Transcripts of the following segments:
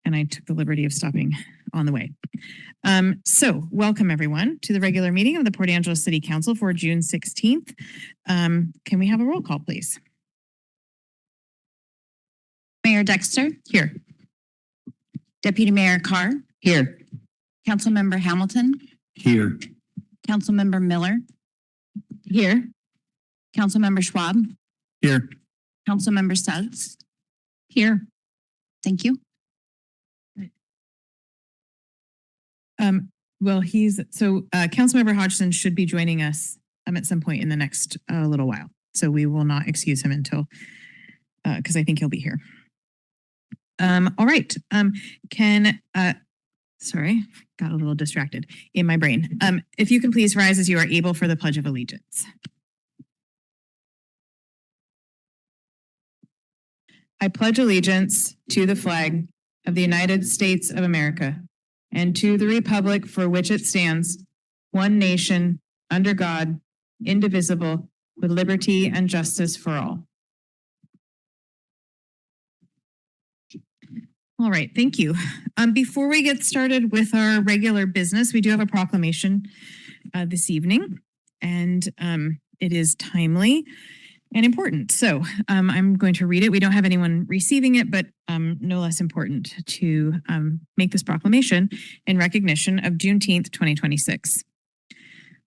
and I took the liberty of stopping on the way. So welcome everyone to the regular meeting of the Port Angeles City Council for June 16th. Can we have a roll call, please? Mayor Dexter? Here. Deputy Mayor Carr? Here. Councilmember Hamilton? Here. Councilmember Miller? Here. Councilmember Schwab? Here. Councilmember Suggs? Here. Thank you. Well, Councilmember Hodgson should be joining us at some point in the next little while. So we will not excuse him until, because I think he'll be here. All right. Sorry, got a little distracted in my brain. If you can please rise as you are able for the Pledge of Allegiance. I pledge allegiance to the flag of the United States of America and to the republic for which it stands, one nation, under God, indivisible, with liberty and justice for all. All right, thank you. Before we get started with our regular business, we do have a proclamation this evening, and it is timely and important. So I'm going to read it. We don't have anyone receiving it, but no less important to make this proclamation in recognition of Juneteenth 2026.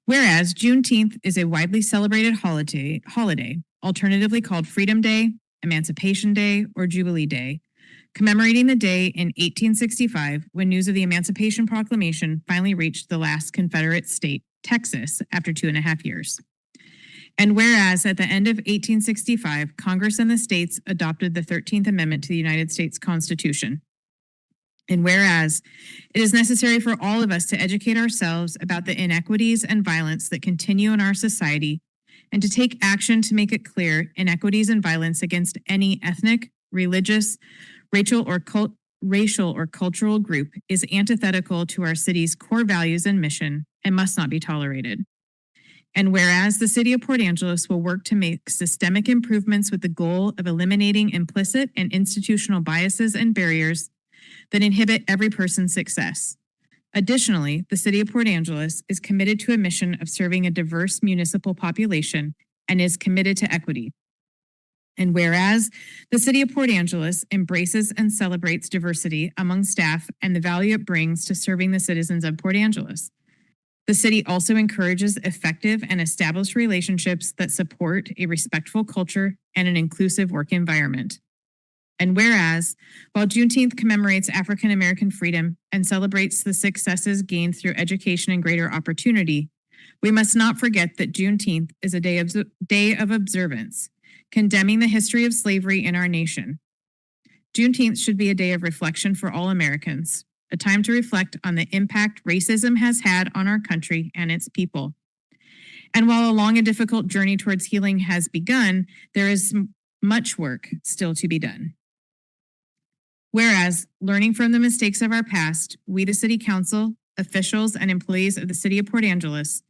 Whereas Juneteenth is a widely celebrated holiday, alternatively called Freedom Day, Emancipation Day, or Jubilee Day, commemorating the day in 1865 when news of the Emancipation Proclamation finally reached the last Confederate state, Texas, after 2.5 years. And whereas at the end of 1865, Congress and the states adopted the 13th Amendment to the United States Constitution. And whereas it is necessary for all of us to educate ourselves about the inequities and violence that continue in our society and to take action to make it clear inequities and violence against any ethnic, religious, racial or cultural group is antithetical to our city's core values and mission and must not be tolerated. And whereas the City of Port Angeles will work to make systemic improvements with the goal of eliminating implicit and institutional biases and barriers that inhibit every person's success. Additionally, the City of Port Angeles is committed to a mission of serving a diverse municipal population and is committed to equity. And whereas the City of Port Angeles embraces and celebrates diversity among staff and the value it brings to serving the citizens of Port Angeles, the city also encourages effective and established relationships that support a respectful culture and an inclusive work environment. And whereas, while Juneteenth commemorates African American freedom and celebrates the successes gained through education and greater opportunity, we must not forget that Juneteenth is a day of observance, condemning the history of slavery in our nation. Juneteenth should be a day of reflection for all Americans, a time to reflect on the impact racism has had on our country and its people. And while a long and difficult journey towards healing has begun, there is much work still to be done. Whereas, learning from the mistakes of our past, we, the City Council, officials, and employees of the City of Port Angeles,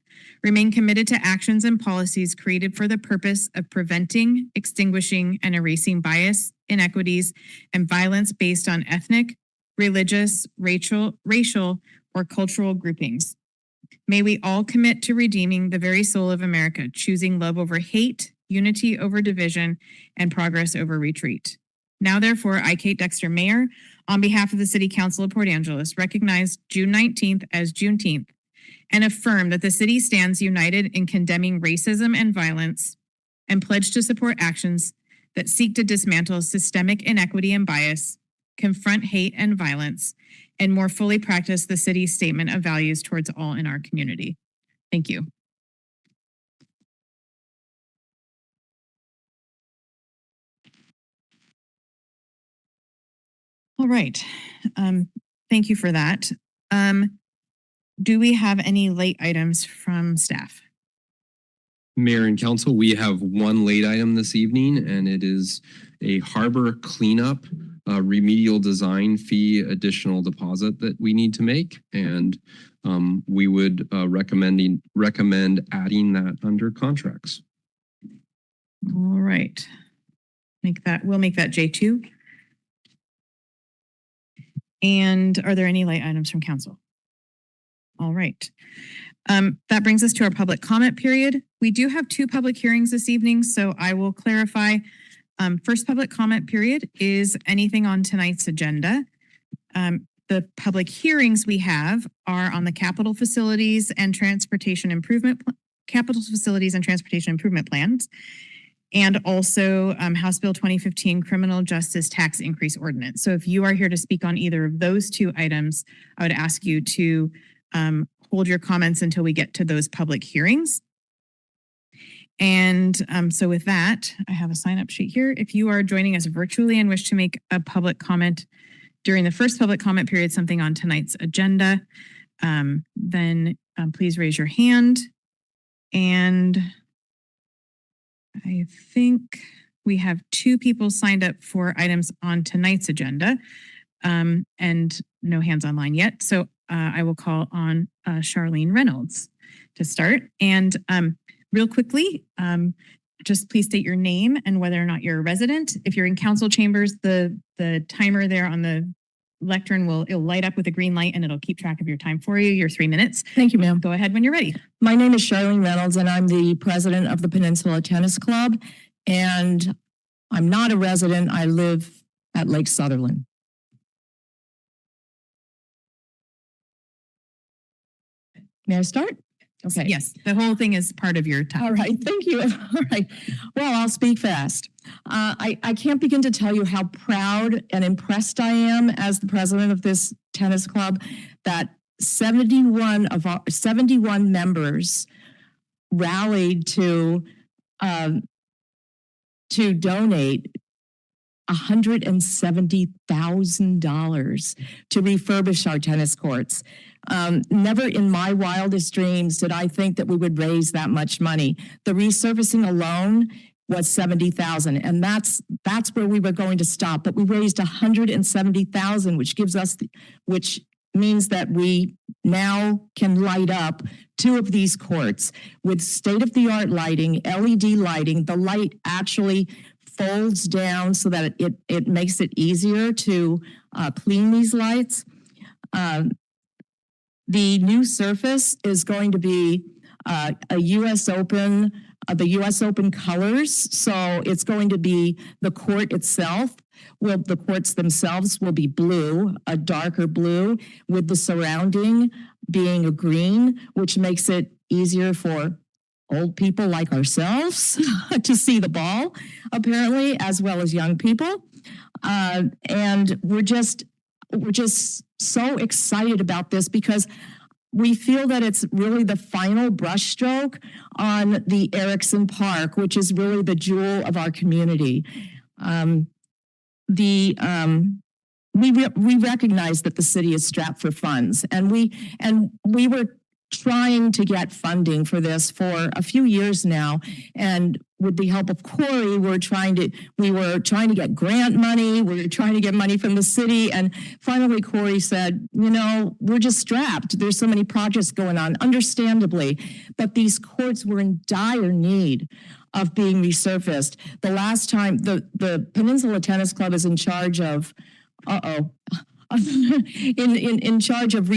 remain committed to actions and policies created for the purpose of preventing, extinguishing, and erasing bias, inequities, and violence based on ethnic, religious, racial, or cultural groupings. May we all commit to redeeming the very soul of America, choosing love over hate, unity over division, and progress over retreat. Now, therefore, I, Kate Dexter, Mayor, on behalf of the City Council of Port Angeles, recognize June 19th as Juneteenth and affirm that the city stands united in condemning racism and violence and pledge to support actions that seek to dismantle systemic inequity and bias, confront hate and violence, and more fully practice the city's statement of values towards all in our community. Thank you. All right. Thank you for that. Do we have any late items from staff? Mayor and Council, we have one late item this evening, and it is a harbor cleanup remedial design fee additional deposit that we need to make, and we would recommend adding that under contracts. All right. We'll make that J2. And are there any light items from council? All right. That brings us to our public comment period. We do have 2 public hearings this evening, so I will clarify. First public comment period is anything on tonight's agenda. The public hearings we have are on the capital facilities and transportation improvement plans, and also House Bill 2015 Criminal Justice Tax Increase Ordinance. So if you are here to speak on either of those 2 items, I would ask you to hold your comments until we get to those public hearings. And so with that, I have a sign-up sheet here. If you are joining us virtually and wish to make a public comment during the first public comment period, something on tonight's agenda, then please raise your hand. And I think we have 2 people signed up for items on tonight's agenda, and no hands online yet. So I will call on Charlene Reynolds to start. And real quickly, just please state your name and whether or not you're a resident. If you're in council chambers, the timer there on the lectern it'll light up with a green light and it'll keep track of your time for you, your 3 minutes. Thank you, ma'am. Go ahead when you're ready. My name is Charlene Reynolds, and I'm the president of the Peninsula Tennis Club. And I'm not a resident. I live at Lake Sutherland. May I start? Okay. Yes, the whole thing is part of your time. All right. Thank you. All right. Well, I'll speak fast. I can't begin to tell you how proud and impressed I am as the president of this tennis club that 71 of our 71 members rallied to donate $170,000 to refurbish our tennis courts. Never in my wildest dreams did I think that we would raise that much money. The resurfacing alone was $70,000, and that's where we were going to stop. But we raised $170,000, which means that we now can light up 2 of these courts with state-of-the-art lighting, LED lighting. The light actually folds down so that it makes it easier to clean these lights. The new surface is going to be a U.S. Open, the U.S. Open colors. So it's going to be the court itself. The courts themselves will be blue, a darker blue, with the surrounding being a green, which makes it easier for old people like ourselves to see the ball, apparently, as well as young people. And we're just so excited about this because we feel that it's really the final brushstroke on the Erickson Park, which is really the jewel of our community. We recognize that the city is strapped for funds, and we were trying to get funding for this for a few years now. And with the help of Corey, we were trying to get grant money. We were trying to get money from the city. And finally, Corey said, we're just strapped. There's so many projects going on, understandably. But these courts were in dire need of being resurfaced. The last time the Peninsula Tennis Club is in charge of, in charge of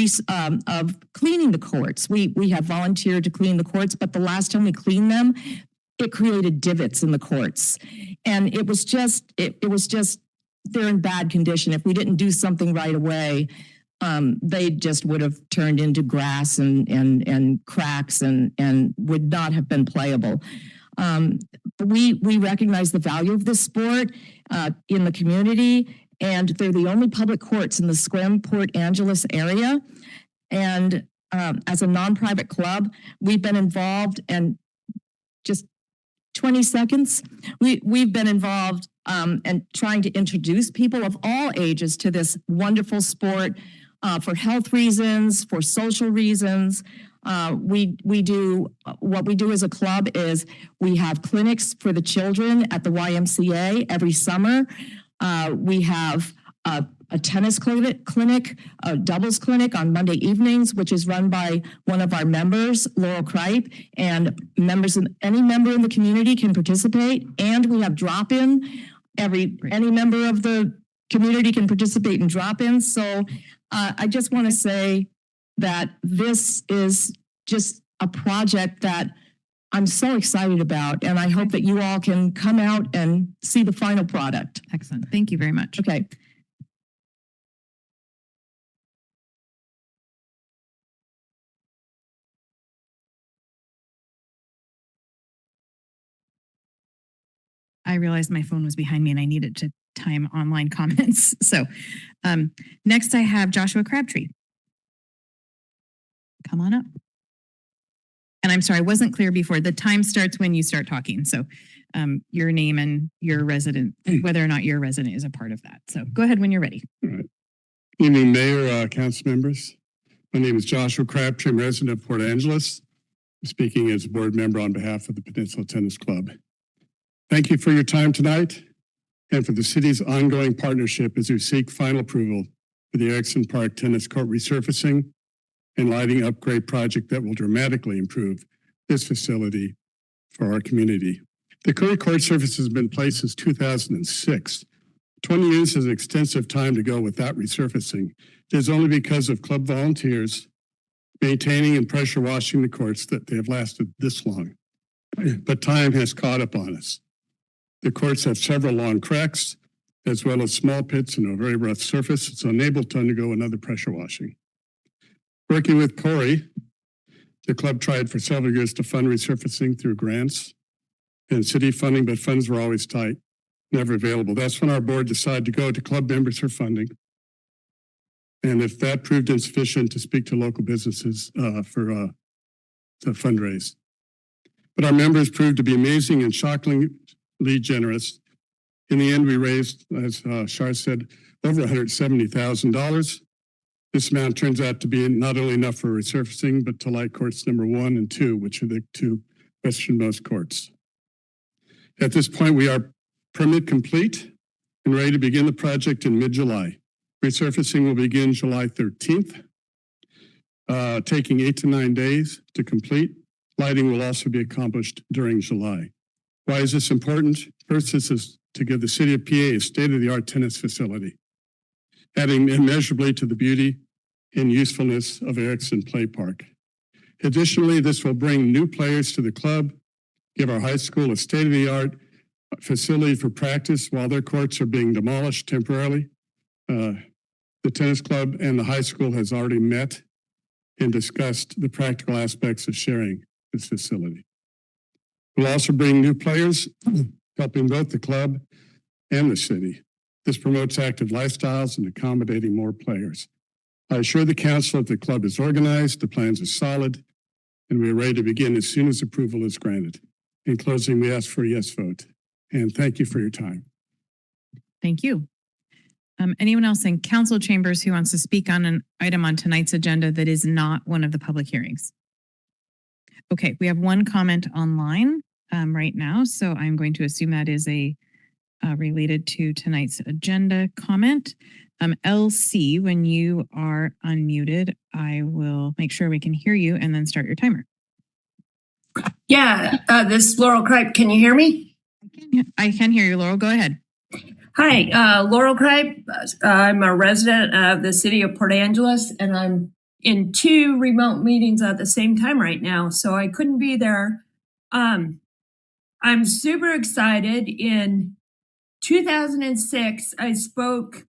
cleaning the courts. We have volunteered to clean the courts, but the last time we cleaned them, it created divots in the courts, and it was just they're in bad condition. If we didn't do something right away, they just would have turned into grass and cracks and would not have been playable. We recognize the value of this sport in the community. And they're the only public courts in the Sequim Port Angeles area. And as a non-private club, we've been involved, and just 20 seconds, we've been involved and trying to introduce people of all ages to this wonderful sport for health reasons, for social reasons. What we do as a club is we have clinics for the children at the YMCA every summer. We have a tennis clinic, a doubles clinic on Monday evenings, which is run by one of our members, Laurel Kripe, and any member in the community can participate. And we have drop-in. Any member of the community can participate in drop-ins. So I just want to say that this is just a project that I'm so excited about, and I hope that you all can come out and see the final product. Excellent. Thank you very much. Okay. I realized my phone was behind me and I needed to time online comments. So next I have Joshua Crabtree. Come on up. And I'm sorry, I wasn't clear before. The time starts when you start talking. So your name and your resident, whether or not your resident is a part of that. So go ahead when you're ready. All right. Evening, Mayor, council members. My name is Joshua Crabtree. I'm a resident of Port Angeles, speaking as a board member on behalf of the Peninsula Tennis Club. Thank you for your time tonight and for the city's ongoing partnership as we seek final approval for the Erickson Park Tennis Court resurfacing and lighting upgrade project that will dramatically improve this facility for our community. The current court surface has been in place since 2006. 20 years is an extensive time to go without resurfacing. It is only because of club volunteers maintaining and pressure washing the courts that they have lasted this long. But time has caught up on us. The courts have several long cracks, as well as small pits and a very rough surface. It's unable to undergo another pressure washing. Working with Corey, the club tried for several years to fund resurfacing through grants and city funding, but funds were always tight, never available. That's when our board decided to go to club members for funding. And if that proved insufficient, to speak to local businesses to fundraise. But our members proved to be amazing and shockingly generous. In the end, we raised, as Shar said, over $170,000. This amount turns out to be not only enough for resurfacing, but to light courts number 1 and 2, which are the two westernmost courts. At this point, we are permit complete and ready to begin the project in mid-July. Resurfacing will begin July 13th, taking 8 to 9 days to complete. Lighting will also be accomplished during July. Why is this important? First, this is to give the city of PA a state-of-the-art tennis facility, adding immeasurably to the beauty and usefulness of Erickson Play Park. Additionally, this will bring new players to the club, give our high school a state-of-the-art facility for practice while their courts are being demolished temporarily. The tennis club and the high school has already met and discussed the practical aspects of sharing this facility. We'll also bring new players, helping both the club and the city. This promotes active lifestyles and accommodating more players. I assure the council that the club is organized, the plans are solid, and we are ready to begin as soon as approval is granted. In closing, we ask for a yes vote, and thank you for your time. Thank you. Anyone else in council chambers who wants to speak on an item on tonight's agenda that is not one of the public hearings? Okay, we have one comment online right now, so I'm going to assume that is a related to tonight's agenda comment. LC, when you are unmuted, I will make sure we can hear you and then start your timer. Yeah, this is Laurel Kripe. Can you hear me? I can hear you, Laurel. Go ahead. Hi, Laurel Kripe. I'm a resident of the city of Port Angeles, and I'm in 2 remote meetings at the same time right now, so I couldn't be there. I'm super excited. In 2006, I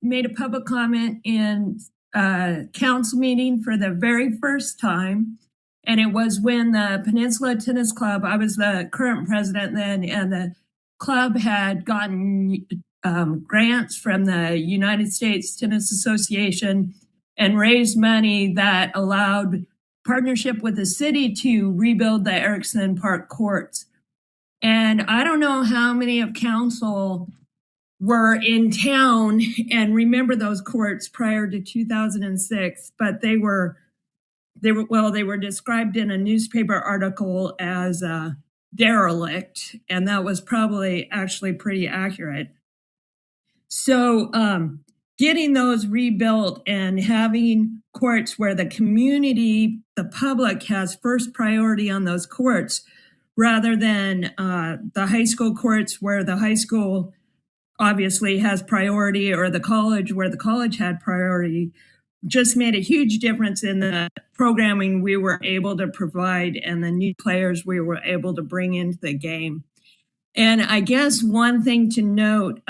made a public comment in a council meeting for the very first time. And it was when the Peninsula Tennis Club, I was the current president then, and the club had gotten grants from the United States Tennis Association and raised money that allowed partnership with the city to rebuild the Erickson Park courts. And I don't know how many of council were in town and remember those courts prior to 2006, but they were described in a newspaper article as derelict, and that was probably actually pretty accurate. So getting those rebuilt and having courts where the community, the public has first priority on those courts rather than the high school courts where the high school obviously has priority, or the college where the college had priority, just made a huge difference in the programming we were able to provide and the new players we were able to bring into the game. And I guess one thing to note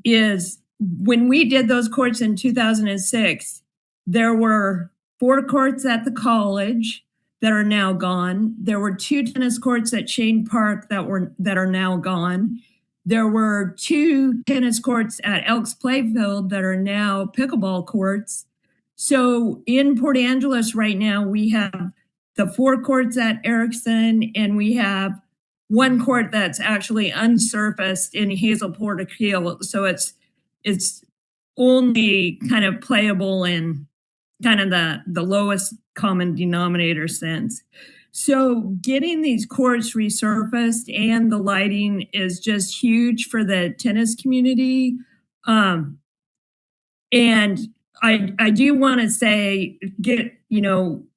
is when we did those courts in 2006, there were 4 courts at the college that are now gone. There were 2 tennis courts at Shane Park that are now gone. There were 2 tennis courts at Elks Playfield that are now pickleball courts. So in Port Angeles right now, we have the 4 courts at Erickson, and we have 1 court that's actually unsurfaced in Hazel Porterfield. So it's only kind of playable in kind of the lowest common denominator sense. So getting these courts resurfaced and the lighting is just huge for the tennis community. And I do want to say,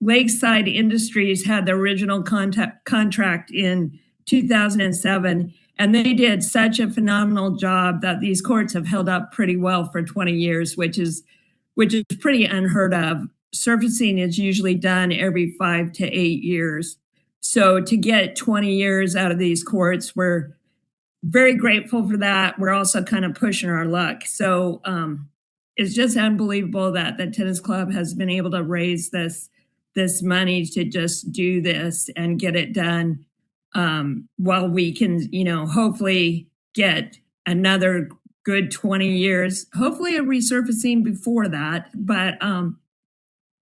Lakeside Industries had the original contract in 2007, and they did such a phenomenal job that these courts have held up pretty well for 20 years, which is pretty unheard of. Surfacing is usually done every 5 to 8 years. So to get 20 years out of these courts, we're very grateful for that. We're also kind of pushing our luck. So it's just unbelievable that the tennis club has been able to raise this money to just do this and get it done, while we can, hopefully get another good 20 years, hopefully a resurfacing before that. But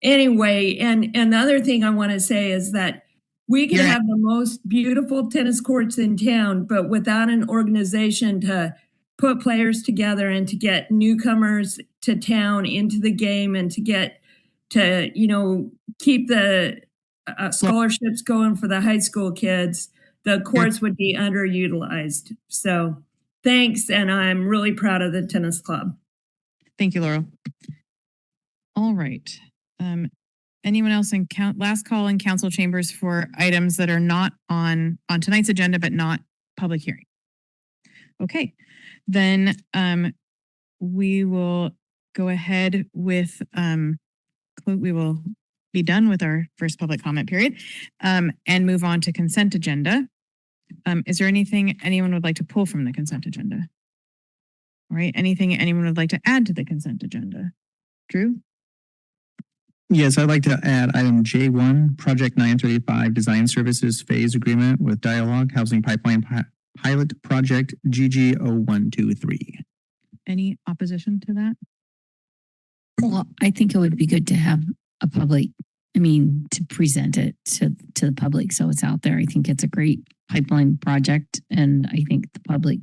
anyway, and the other thing I want to say is that we can have the most beautiful tennis courts in town, but without an organization to put players together and to get newcomers to town into the game and to get to, keep the scholarships going for the high school kids, the courts would be underutilized. So thanks, and I'm really proud of the tennis club. Thank you, Laurel. All right. Anyone else in last call in council chambers for items that are not on tonight's agenda, but not public hearing? Okay, then we will go ahead with, we will be done with our first public comment period and move on to consent agenda. Is there anything anyone would like to pull from the consent agenda? All right, anything anyone would like to add to the consent agenda? Drew? Yes, I'd like to add item J1, Project 935 Design Services Phase Agreement with Dialogue Housing Pipeline Pilot Project GG0123. Any opposition to that? Well, I think it would be good to have a public, to present it to the public so it's out there. I think it's a great pipeline project, and I think the public,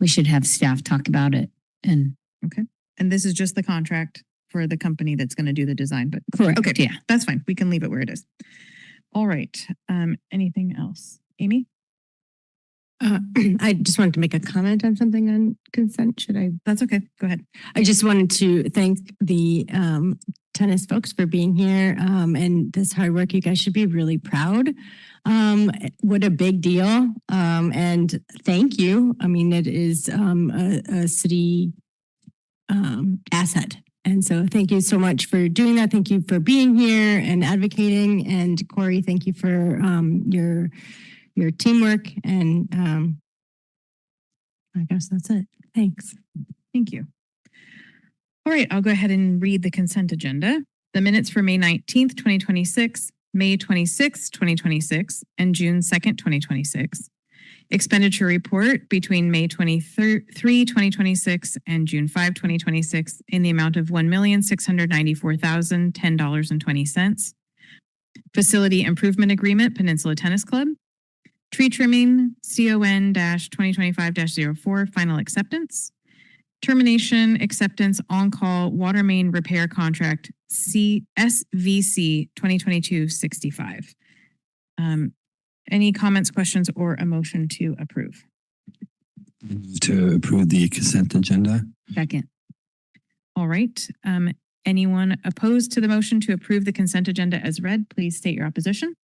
we should have staff talk about it. And okay. And this is just the contract for the company that's going to do the design, but correct. Okay, yeah, that's fine. We can leave it where it is. All right. Anything else? Amy? I just wanted to make a comment on something on consent. Should I? That's okay. Go ahead. I just wanted to thank the tennis folks for being here and this hard work. You guys should be really proud. What a big deal. And thank you. It is a city asset. And so thank you so much for doing that. Thank you for being here and advocating. And Corey, thank you for your teamwork. And I guess that's it. Thanks. Thank you. All right, I'll go ahead and read the consent agenda. The minutes for May 19th, 2026, May 26th, 2026, and June 2nd, 2026. Expenditure report between May 23, 2026 and June 5, 2026 in the amount of $1,694,010.20. Facility improvement agreement, Peninsula Tennis Club. Tree trimming, CON-2025-04, final acceptance. Termination, acceptance, on-call, water main repair contract, SVC 2022-65. Any comments, questions, or a motion to approve? To approve the consent agenda. second. All right. Anyone opposed to the motion to approve the consent agenda as read, please state your opposition.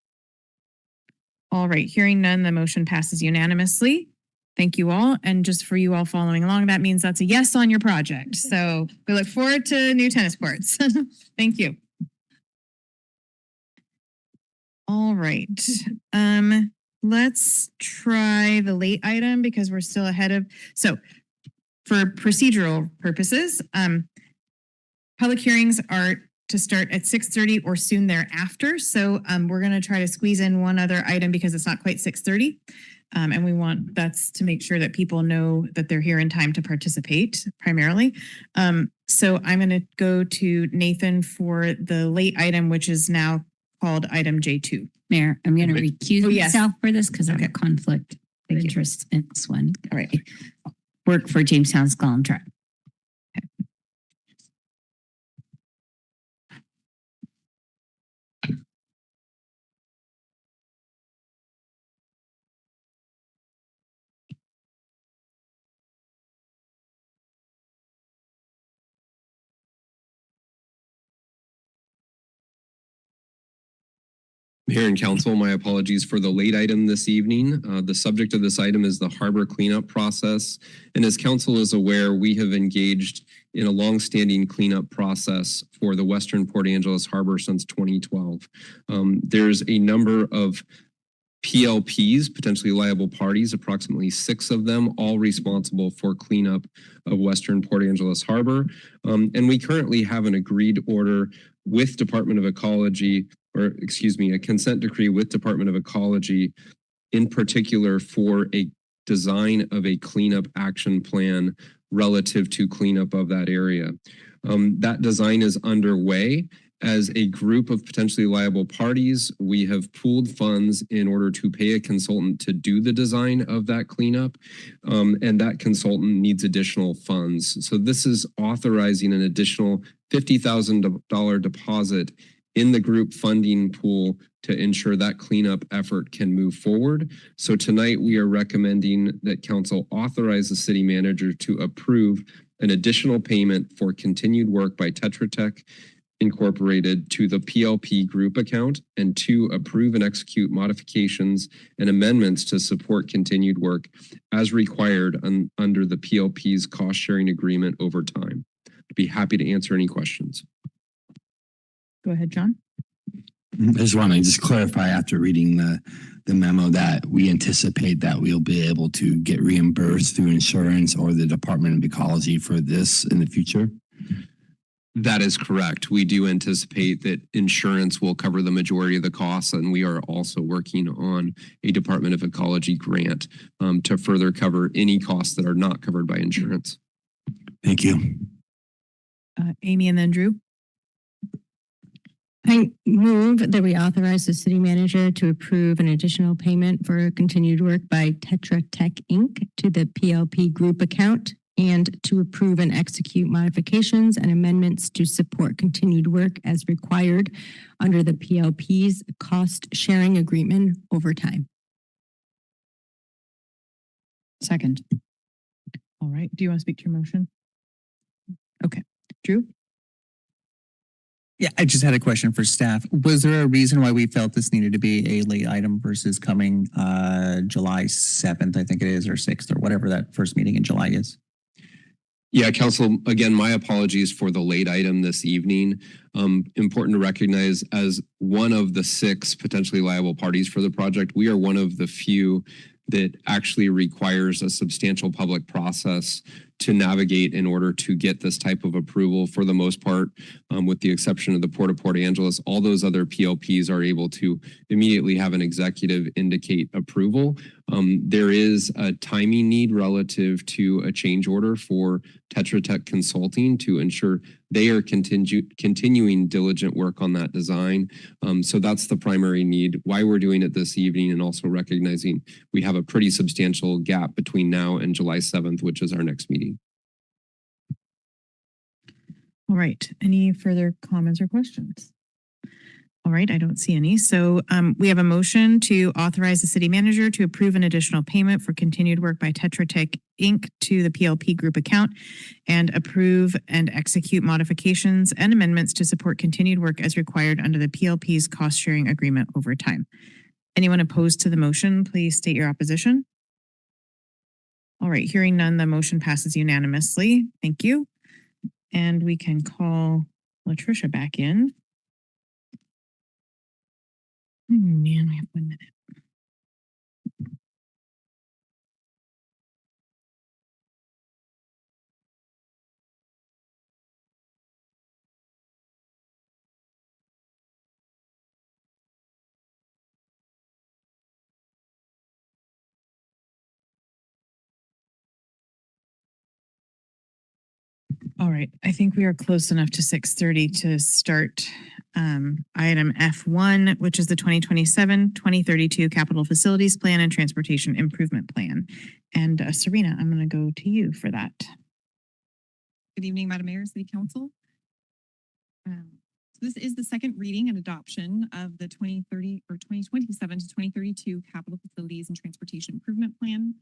All right. Hearing none, the motion passes unanimously. Thank you all. And just for you all following along, that means that's a yes on your project. So we look forward to new tennis courts. Thank you. All right. Let's try the late item because we're still ahead of, so for procedural purposes, public hearings are to start at 6:30 or soon thereafter. So we're going to try to squeeze in one other item because it's not quite 6:30. And we want that's to make sure that people know that they're here in time to participate primarily. So I'm going to go to Nathan for the late item, which is now called item J2. Mayor, I'm going to recuse Oh, yes. myself for this because I have Okay. a conflict of Thank you. interest in this one. All right. Work for Jamestown Skull and Trap. Mayor and Council, my apologies for the late item this evening. The subject of this item is the harbor cleanup process. And as Council is aware, we have engaged in a longstanding cleanup process for the Western Port Angeles Harbor since 2012. There's a number of PLPs, potentially liable parties, approximately 6 of them, all responsible for cleanup of Western Port Angeles Harbor. And we currently have an agreed order with Department of Ecology, or excuse me, a consent decree with Department of Ecology, in particular for a design of a cleanup action plan relative to cleanup of that area. That design is underway. As a group of potentially liable parties, we have pooled funds in order to pay a consultant to do the design of that cleanup, and that consultant needs additional funds. So this is authorizing an additional $50,000 deposit in the group funding pool to ensure that cleanup effort can move forward. So tonight we are recommending that council authorize the city manager to approve an additional payment for continued work by Tetra Tech Incorporated to the PLP group account, and to approve and execute modifications and amendments to support continued work as required under the PLP's cost sharing agreement over time. I'd be happy to answer any questions. Go ahead, John. I just want to clarify after reading the memo that we anticipate that we'll be able to get reimbursed through insurance or the Department of Ecology for this in the future. That is correct. We do anticipate that insurance will cover the majority of the costs, and we are also working on a Department of Ecology grant to further cover any costs that are not covered by insurance. Thank you. Amy and then Drew. I move that we authorize the city manager to approve an additional payment for continued work by Tetra Tech Inc. to the PLP group account, and to approve and execute modifications and amendments to support continued work as required under the PLP's cost sharing agreement over time. Second. All right. Do you want to speak to your motion? Okay. Drew? Yeah, I just had a question for staff. Was there a reason why we felt this needed to be a late item versus coming July 7th, I think it is, or 6th, or whatever that first meeting in July is? Yeah, Council, again, my apologies for the late item this evening. Important to recognize, as one of the 6 potentially liable parties for the project, we are one of the few that actually requires a substantial public process to navigate in order to get this type of approval. For the most part, with the exception of the Port of Port Angeles, all those other PLPs are able to immediately have an executive indicate approval. There is a timing need relative to a change order for Tetra Tech Consulting to ensure they are continuing diligent work on that design. So that's the primary need, why we're doing it this evening, and also recognizing we have a pretty substantial gap between now and July 7th, which is our next meeting. All right. Any further comments or questions? All right. I don't see any. So we have a motion to authorize the city manager to approve an additional payment for continued work by Tetra Tech Inc. to the PLP group account, and approve and execute modifications and amendments to support continued work as required under the PLP's cost sharing agreement over time. Anyone opposed to the motion, please state your opposition. All right, hearing none, the motion passes unanimously. Thank you. And we can call Latricia back in. Man, we have 1 minute. All right, I think we are close enough to 6:30 to start item F1, which is the 2027-2032 Capital Facilities Plan and Transportation Improvement Plan. And Serena, I'm going to go to you for that. Good evening, Madam Mayor, City Council. So this is the second reading and adoption of the 2030 or 2027 to 2032 Capital Facilities and Transportation Improvement Plan.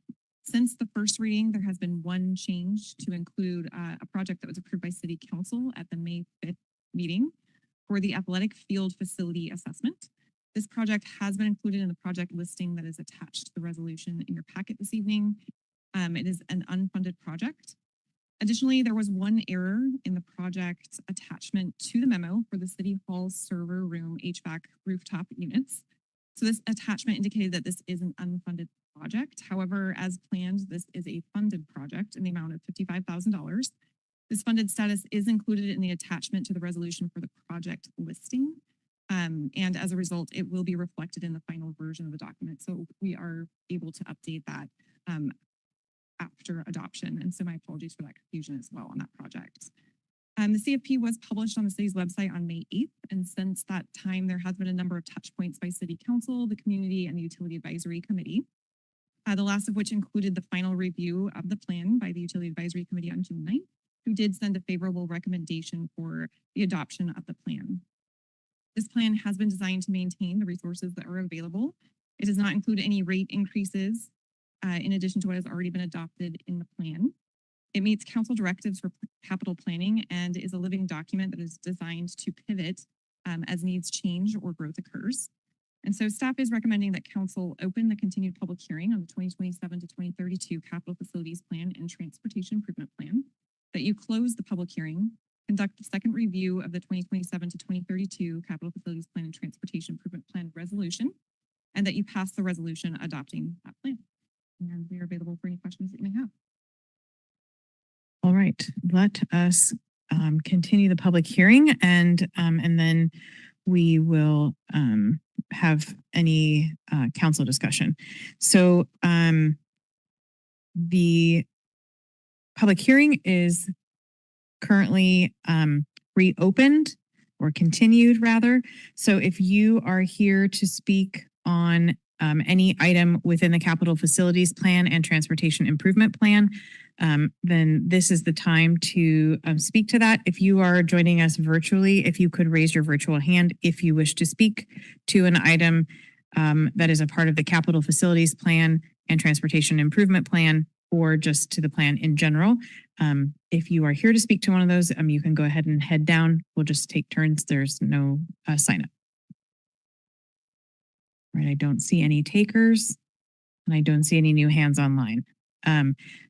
Since the first reading, there has been one change to include a project that was approved by City Council at the May 5th meeting for the athletic field facility assessment. This project has been included in the project listing that is attached to the resolution in your packet this evening. It is an unfunded project. Additionally, there was one error in the project attachment to the memo for the City Hall server room HVAC rooftop units. So this attachment indicated that this is an unfunded project. However, as planned, this is a funded project in the amount of $55,000. This funded status is included in the attachment to the resolution for the project listing. And as a result, it will be reflected in the final version of the document. So we are able to update that after adoption. And so my apologies for that confusion as well on that project. The CFP was published on the city's website on May 8th. And since that time, there has been a number of touch points by City Council, the community, and the Utility Advisory Committee. The last of which included the final review of the plan by the Utility Advisory Committee on June 9th, who did send a favorable recommendation for the adoption of the plan. This plan has been designed to maintain the resources that are available. It does not include any rate increases in addition to what has already been adopted in the plan. It meets council directives for capital planning and is a living document that is designed to pivot as needs change or growth occurs. And so staff is recommending that council open the continued public hearing on the 2027 to 2032 Capital Facilities Plan and Transportation Improvement Plan, that you close the public hearing, conduct the second review of the 2027 to 2032 Capital Facilities Plan and Transportation Improvement Plan resolution, and that you pass the resolution adopting that plan. And we are available for any questions that you may have. All right, let us continue the public hearing and then we will have any council discussion. So the public hearing is currently reopened or continued rather. So if you are here to speak on any item within the Capital Facilities Plan and Transportation Improvement Plan, then this is the time to speak to that. If you are joining us virtually, if you could raise your virtual hand if you wish to speak to an item that is a part of the Capital Facilities Plan and Transportation Improvement Plan, or just to the plan in general. If you are here to speak to one of those, you can go ahead and head down. We'll just take turns. There's no sign up. Right, I don't see any takers and I don't see any new hands online.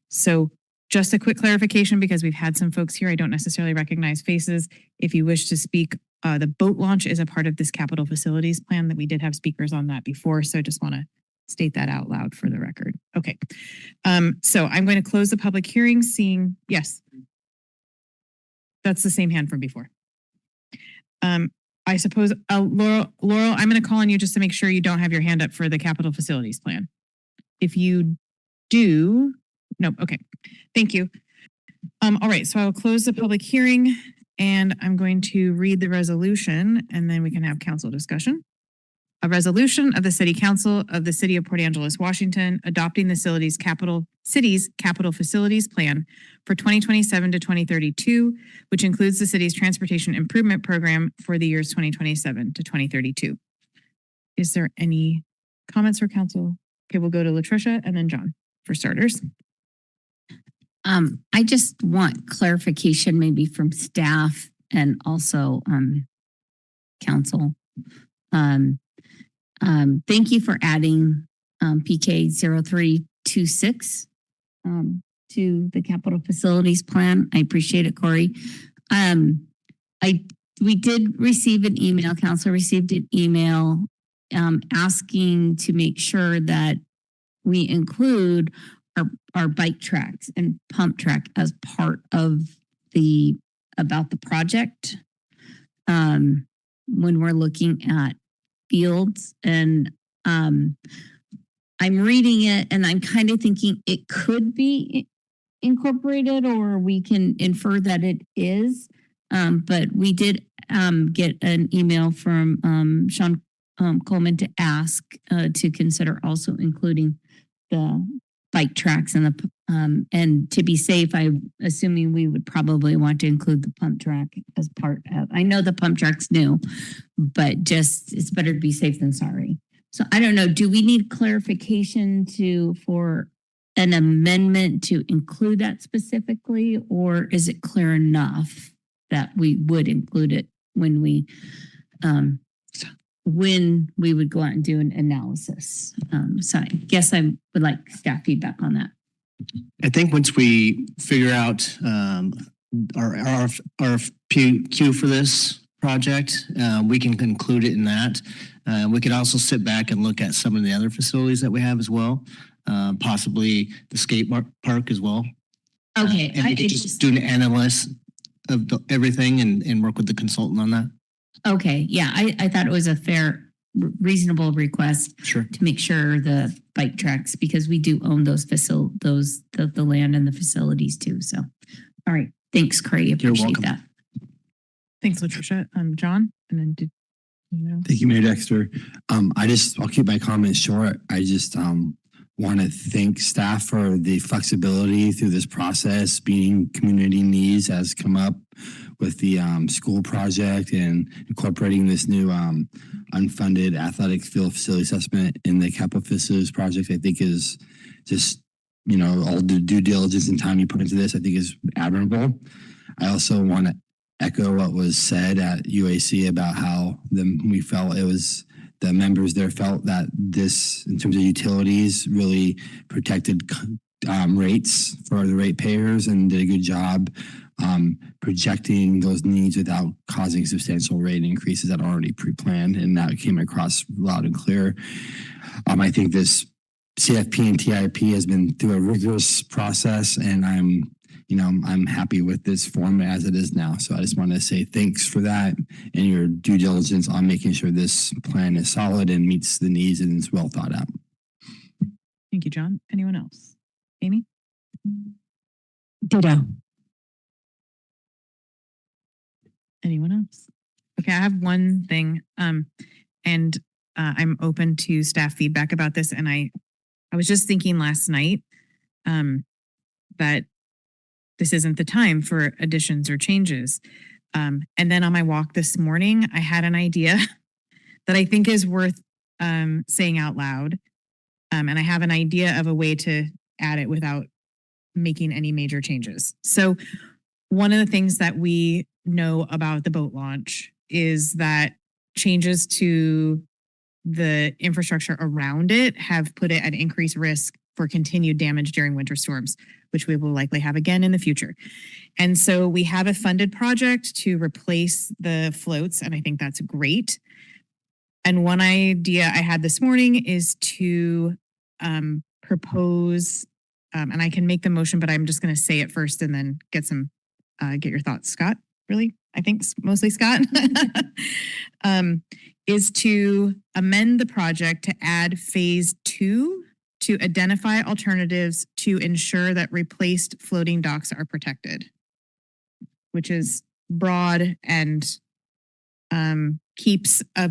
So just a quick clarification, because we've had some folks here, I don't necessarily recognize faces. If you wish to speak, the boat launch is a part of this Capital Facilities Plan that we did have speakers on that before. So I just want to state that out loud for the record. Okay. So I'm going to close the public hearing seeing, yes. That's the same hand from before. I suppose, Laurel, I'm going to call on you just to make sure you don't have your hand up for the Capital Facilities Plan. If you do, no, okay, thank you. All right, so I will close the public hearing and I'm going to read the resolution and then we can have council discussion. A resolution of the City Council of the City of Port Angeles, Washington, adopting the city's capital facilities plan for 2027 to 2032, which includes the city's transportation improvement program for the years 2027 to 2032. Is there any comments for council? Okay, we'll go to Latricia and then John for starters. I just want clarification maybe from staff and also council. Thank you for adding PK 0326 to the capital facilities plan. I appreciate it, Corey. We did receive an email, council received an email asking to make sure that we include our bike tracks and pump track as part of about the project. When we're looking at fields, and I'm reading it and I'm kind of thinking it could be incorporated, or we can infer that it is. But we did get an email from Sean Coleman to ask to consider also including the bike tracks and to be safe, I'm assuming we would probably want to include the pump track as part of. I know the pump track's new, but just it's better to be safe than sorry. So I don't know. Do we need clarification for an amendment to include that specifically, or is it clear enough that we would include it when we would go out and do an analysis? So I guess I would like staff feedback on that. I think once we figure out our RFQ for this project, we can include it in that. We could also sit back and look at some of the other facilities that we have as well, possibly the skate park as well. Okay. And we could just do an analysis of everything and work with the consultant on that. Okay, yeah, I thought it was a fair, reasonable request. Sure. To make sure the bike tracks, because we do own those the land and the facilities too. So, all right, thanks, Corey. Appreciate that. Thanks, Latricia. John, and then did you know? Thank you, Mayor Dexter. I'll keep my comments short. I just want to thank staff for the flexibility through this process. Meeting community needs has come up with the school project, and incorporating this new unfunded athletic field facility assessment in the capital facilities project, I think is just, all the due diligence and time you put into this, I think is admirable. I also want to echo what was said at UAC about how we felt it was, the members there felt that this, in terms of utilities, really protected rates for the ratepayers and did a good job projecting those needs without causing substantial rate increases that are already pre-planned, and that came across loud and clear. I think this CFP and TIP has been through a rigorous process, and I'm happy with this form as it is now. So I just want to say thanks for that and your due diligence on making sure this plan is solid and meets the needs and is well thought out. Thank you, John. Anyone else? Amy? Ditto. Anyone else? Okay, I have one thing, and I'm open to staff feedback about this. And I was just thinking last night that this isn't the time for additions or changes. And then on my walk this morning, I had an idea that I think is worth saying out loud. And I have an idea of a way to add it without making any major changes. So one of the things that we know about the boat launch is that changes to the infrastructure around it have put it at increased risk for continued damage during winter storms, which we will likely have again in the future. And so we have a funded project to replace the floats, and I think that's great. And one idea I had this morning is to propose, and I can make the motion, but I'm just going to say it first and then get your thoughts. Scott, really? I think mostly Scott, is to amend the project to add phase 2 to identify alternatives to ensure that replaced floating docks are protected, which is broad and keeps up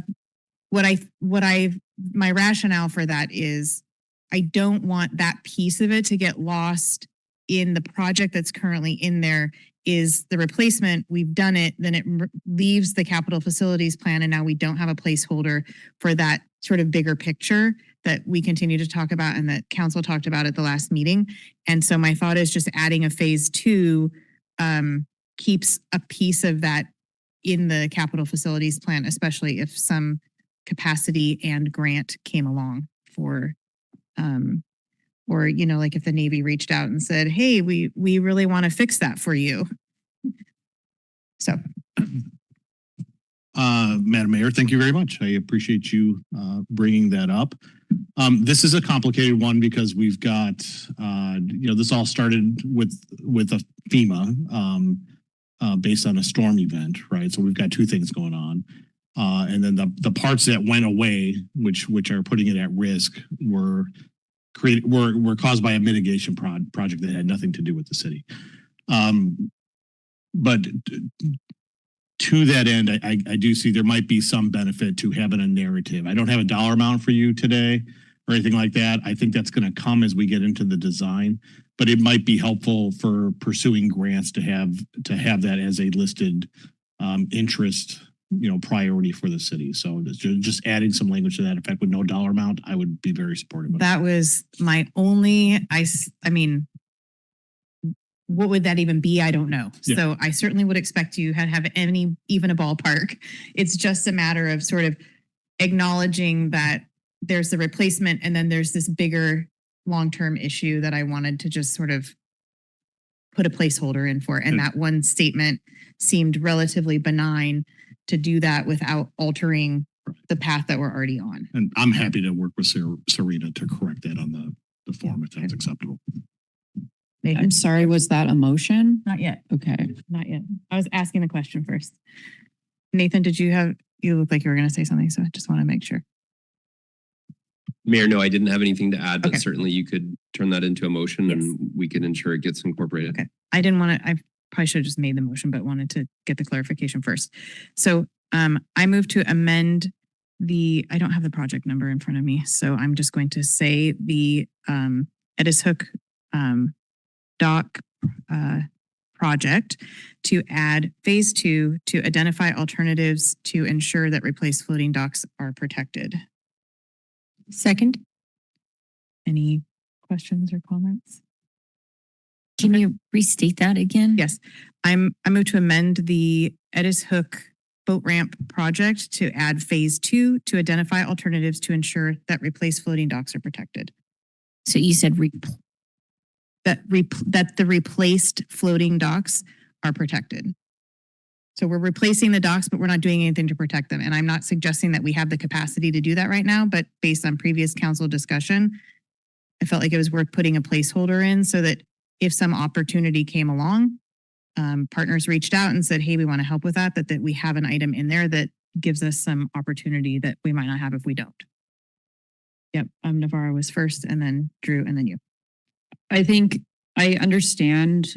my rationale for that is I don't want that piece of it to get lost in the project that's currently in there. Is the replacement, we've done it, then it leaves the capital facilities plan, and now we don't have a placeholder for that sort of bigger picture that we continue to talk about and that council talked about at the last meeting. And so my thought is just adding a phase 2 keeps a piece of that in the capital facilities plan, especially if some capacity and grant came along for Or, like if the Navy reached out and said, hey, we really want to fix that for you. So. Madam Mayor, thank you very much. I appreciate you bringing that up. This is a complicated one because we've got, this all started with a FEMA based on a storm event, right? So we've got two things going on. And then the parts that went away, which are putting it at risk, were caused by a mitigation project that had nothing to do with the city. But to that end, I do see there might be some benefit to having a narrative. I don't have a dollar amount for you today or anything like that. I think that's going to come as we get into the design, but it might be helpful for pursuing grants to have that as a listed interest, priority for the city. So just adding some language to that effect with no dollar amount, I would be very supportive of. That was my only, I mean, what would that even be? I don't know. Yeah. So I certainly would expect you to have even a ballpark. It's just a matter of sort of acknowledging that there's the replacement and then there's this bigger long-term issue that I wanted to just sort of put a placeholder in for. And that one statement seemed relatively benign to do that without altering the path that we're already on. And I'm happy to work with Serena to correct that on the form if that's acceptable. Nathan? I'm sorry, was that a motion? Not yet. Okay. Not yet. I was asking the question first. Nathan, you look like you were going to say something, so I just want to make sure. Mayor, no, I didn't have anything to add, but Okay. certainly you could turn that into a motion Yes. and we can ensure it gets incorporated. Okay. I didn't want to, I probably should have just made the motion, but wanted to get the clarification first. So I move to amend I don't have the project number in front of me, so I'm just going to say the Edis Hook dock project to add phase 2 to identify alternatives to ensure that replaced floating docks are protected. Second. Any questions or comments? Can you restate that again? Yes, I move to amend the Edis Hook boat ramp project to add phase 2 to identify alternatives to ensure that replaced floating docks are protected. So you said That the replaced floating docks are protected. So we're replacing the docks, but we're not doing anything to protect them. And I'm not suggesting that we have the capacity to do that right now, but based on previous council discussion, I felt like it was worth putting a placeholder in so that if some opportunity came along, partners reached out and said, hey, we want to help with that we have an item in there that gives us some opportunity that we might not have if we don't. Yep, Navarro was first and then Drew and then you. I think I understand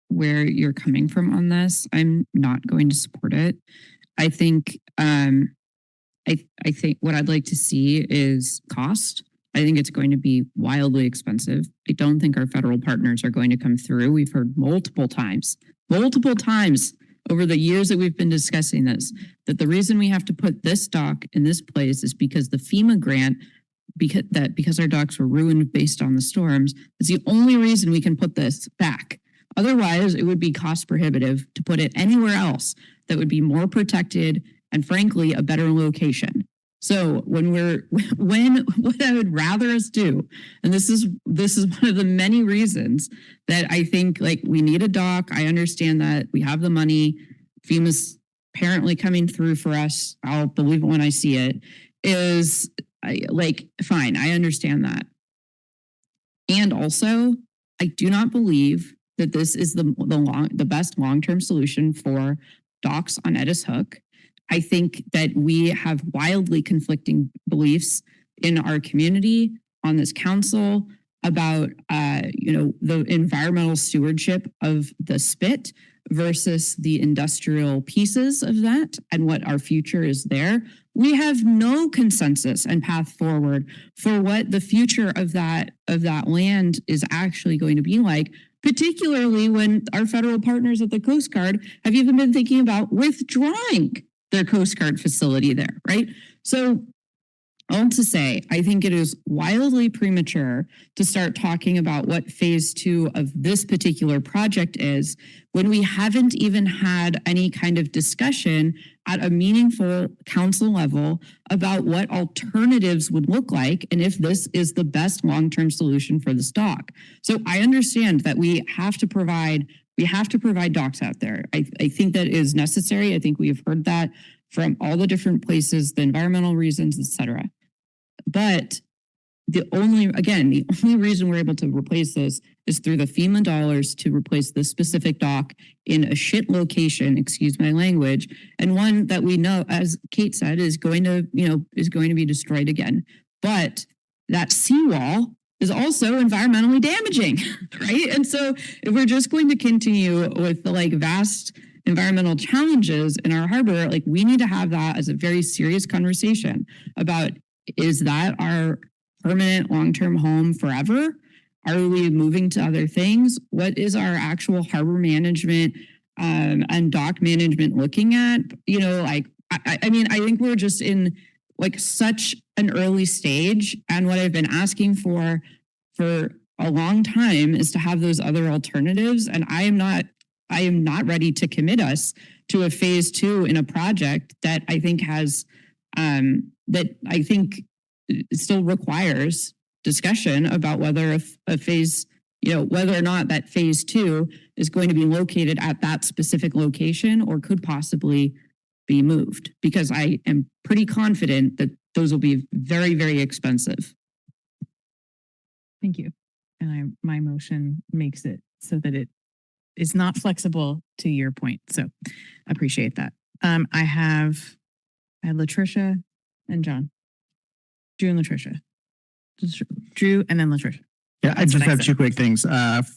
where you're coming from on this. I'm not going to support it. I think I think what I'd like to see is cost. I think it's going to be wildly expensive. I don't think our federal partners are going to come through. We've heard multiple times over the years that we've been discussing this, that the reason we have to put this dock in this place is because the FEMA grant, because our docks were ruined based on the storms, is the only reason we can put this back. Otherwise, it would be cost prohibitive to put it anywhere else that would be more protected and frankly, a better location. So what I would rather us do, and this is one of the many reasons that I think we need a dock. I understand that we have the money. FEMA's apparently coming through for us. I'll believe it when I see it. Fine, I understand that. And also, I do not believe that this is the best long-term solution for docks on Edis Hook. I think that we have wildly conflicting beliefs in our community, on this council, about the environmental stewardship of the spit versus the industrial pieces of that and what our future is there. We have no consensus and path forward for what the future of that land is actually going to be like, particularly when our federal partners at the Coast Guard have even been thinking about withdrawing their Coast Guard facility there, right? So all to say, I think it is wildly premature to start talking about what phase 2 of this particular project is when we haven't even had any kind of discussion at a meaningful council level about what alternatives would look like and if this is the best long-term solution for the stock. So I understand that we have to provide docks out there. I think that is necessary. I think we have heard that from all the different places, the environmental reasons, et cetera. But the only reason we're able to replace this is through the FEMA dollars to replace this specific dock in a shit location, excuse my language, and one that we know, as Kate said, is going to be destroyed again. But that seawall is also environmentally damaging, right? And so if we're just going to continue with the vast environmental challenges in our harbor, we need to have that as a very serious conversation about, is that our permanent long-term home forever? Are we moving to other things? What is our actual harbor management and dock management looking at? I think we're just in such an early stage. And what I've been asking for a long time is to have those other alternatives. And I am not ready to commit us to a phase 2 in a project that I think has still requires discussion about whether whether or not that phase 2 is going to be located at that specific location or could possibly be moved, because I am pretty confident that those will be very, very expensive. Thank you. And my motion makes it so that it is not flexible to your point. So appreciate that. I have Latricia and John. Drew and Latricia. Drew and then Latricia. Yeah, I That's just what I have said. two quick things.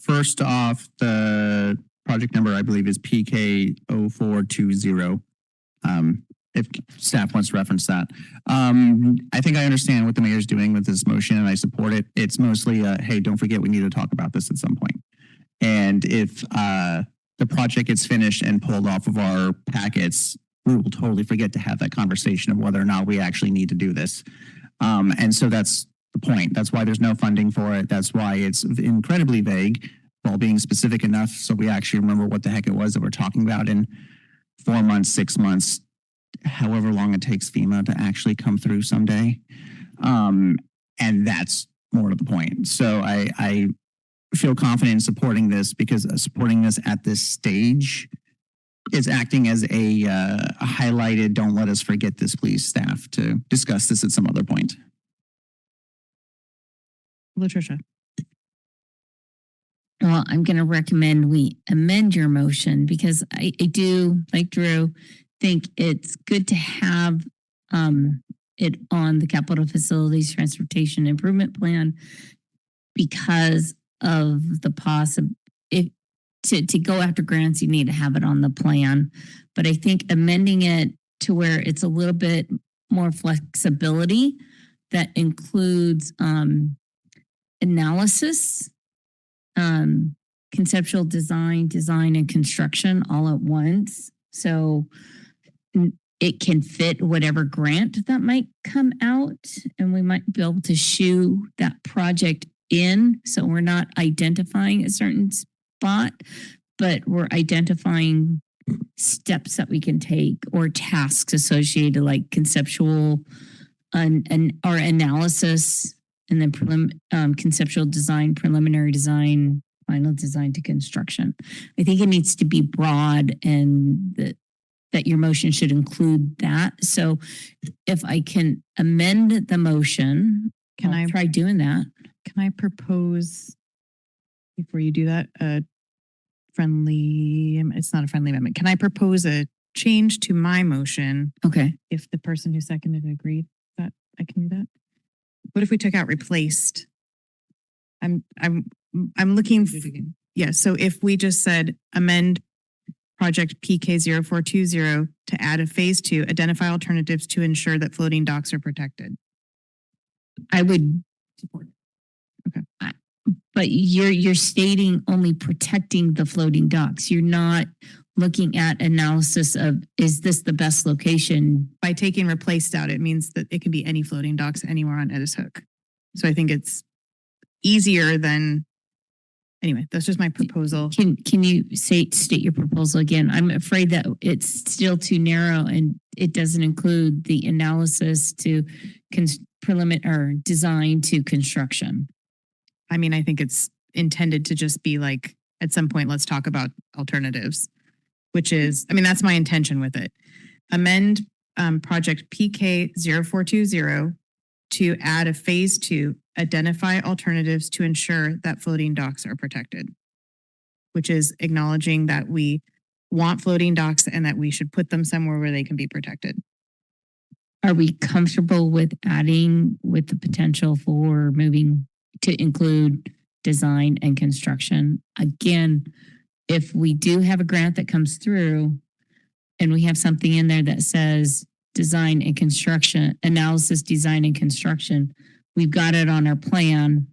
First off, the project number, I believe, is PK0420. If staff wants to reference that. I think I understand what the mayor's doing with this motion and I support it. It's mostly, hey, don't forget we need to talk about this at some point. And if the project gets finished and pulled off of our packets, we will totally forget to have that conversation of whether or not we actually need to do this. And so that's the point. That's why there's no funding for it. That's why it's incredibly vague while being specific enough so we actually remember what the heck it was that we're talking about in 4 months, 6 months, however long it takes FEMA to actually come through someday. And that's more to the point. So I feel confident in supporting this because supporting this at this stage is acting as a highlighted, don't let us forget this, please, staff, to discuss this at some other point. Latricia. Well, I'm going to recommend we amend your motion because I do, like Drew, think it's good to have it on the Capital Facilities Transportation Improvement Plan because of the to go after grants, you need to have it on the plan. But I think amending it to where it's a little bit more flexibility that includes analysis, conceptual design and construction all at once. So it can fit whatever grant that might come out and we might be able to shoe that project in. So we're not identifying a certain spot, but we're identifying steps that we can take or tasks associated like conceptual or analysis and then conceptual design, preliminary design, final design to construction. I think it needs to be broad and that your motion should include that. So if I can amend the motion, I'll try doing that. Can I propose, before you do that, it's not a friendly amendment. Can I propose a change to my motion? Okay. If the person who seconded agreed that I can do that? What if we took out replaced? I'm looking. Yeah. So if we just said amend project PK0420 to add a phase 2, identify alternatives to ensure that floating docks are protected. I would support. But you're stating only protecting the floating docks. You're not looking at analysis of, is this the best location? By taking replaced out, it means that it can be any floating docks anywhere on Edis Hook. So I think it's easier than, anyway, that's just my proposal. Can you state your proposal again? I'm afraid that it's still too narrow and it doesn't include the analysis to preliminary or design to construction. I mean, I think it's intended to just be like, at some point, let's talk about alternatives, which is, I mean, that's my intention with it. Amend project PK 0420 to add a phase 2, identify alternatives to ensure that floating docks are protected, which is acknowledging that we want floating docks and that we should put them somewhere where they can be protected. Are we comfortable with adding with the potential for moving to include design and construction? Again, if we do have a grant that comes through and we have something in there that says design and construction, analysis, design and construction, we've got it on our plan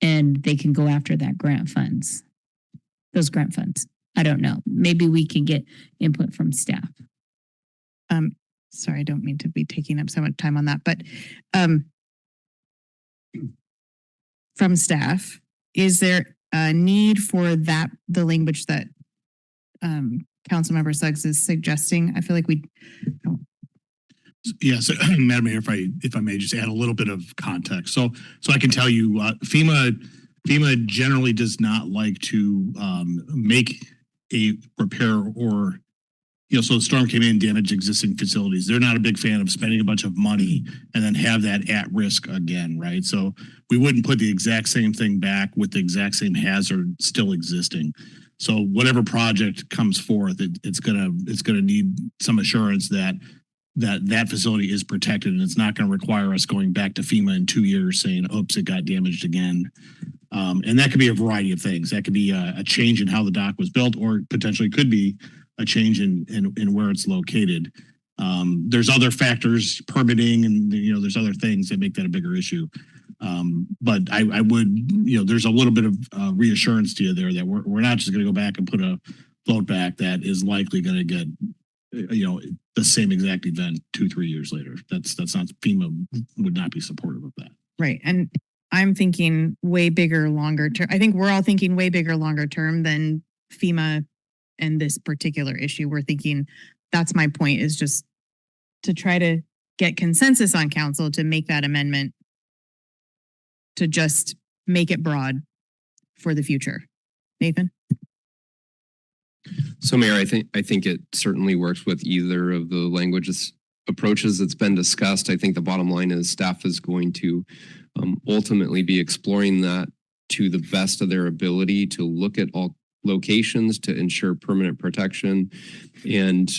and they can go after that grant funds, those grant funds. I don't know. Maybe we can get input from staff. Sorry, I don't mean to be taking up so much time on that, but from staff, is there a need for that, the language that Councilmember Suggs is suggesting? I feel like we Yes, Madam Mayor, if I may just add a little bit of context. So I can tell you, FEMA generally does not like to make a repair or, so the storm came in and damaged existing facilities. They're not a big fan of spending a bunch of money and then have that at risk again, right? So we wouldn't put the exact same thing back with the exact same hazard still existing. So whatever project comes forth, it's gonna need some assurance that facility is protected, and it's not going to require us going back to FEMA in 2 years saying, oops, it got damaged again. And that could be a variety of things. That could be a change in how the dock was built, or potentially could be a change in where it's located. There's other factors, permitting, and there's other things that make that a bigger issue. But I would, there's a little bit of reassurance to you there that we're not just going to go back and put a float back that is likely going to get the same exact event 2-3 years later. That's not, FEMA would not be supportive of that. right. And I'm thinking way bigger, longer term. I think we're all thinking way bigger, longer term than FEMA and this particular issue. We're thinking, that's my point, is just to try to get consensus on council to make that amendment, to just make it broad for the future. Nathan? So Mayor, I think it certainly works with either of the languages approaches that's been discussed. I think the bottom line is staff is going to ultimately be exploring that to the best of their ability to look at all locations to ensure permanent protection. And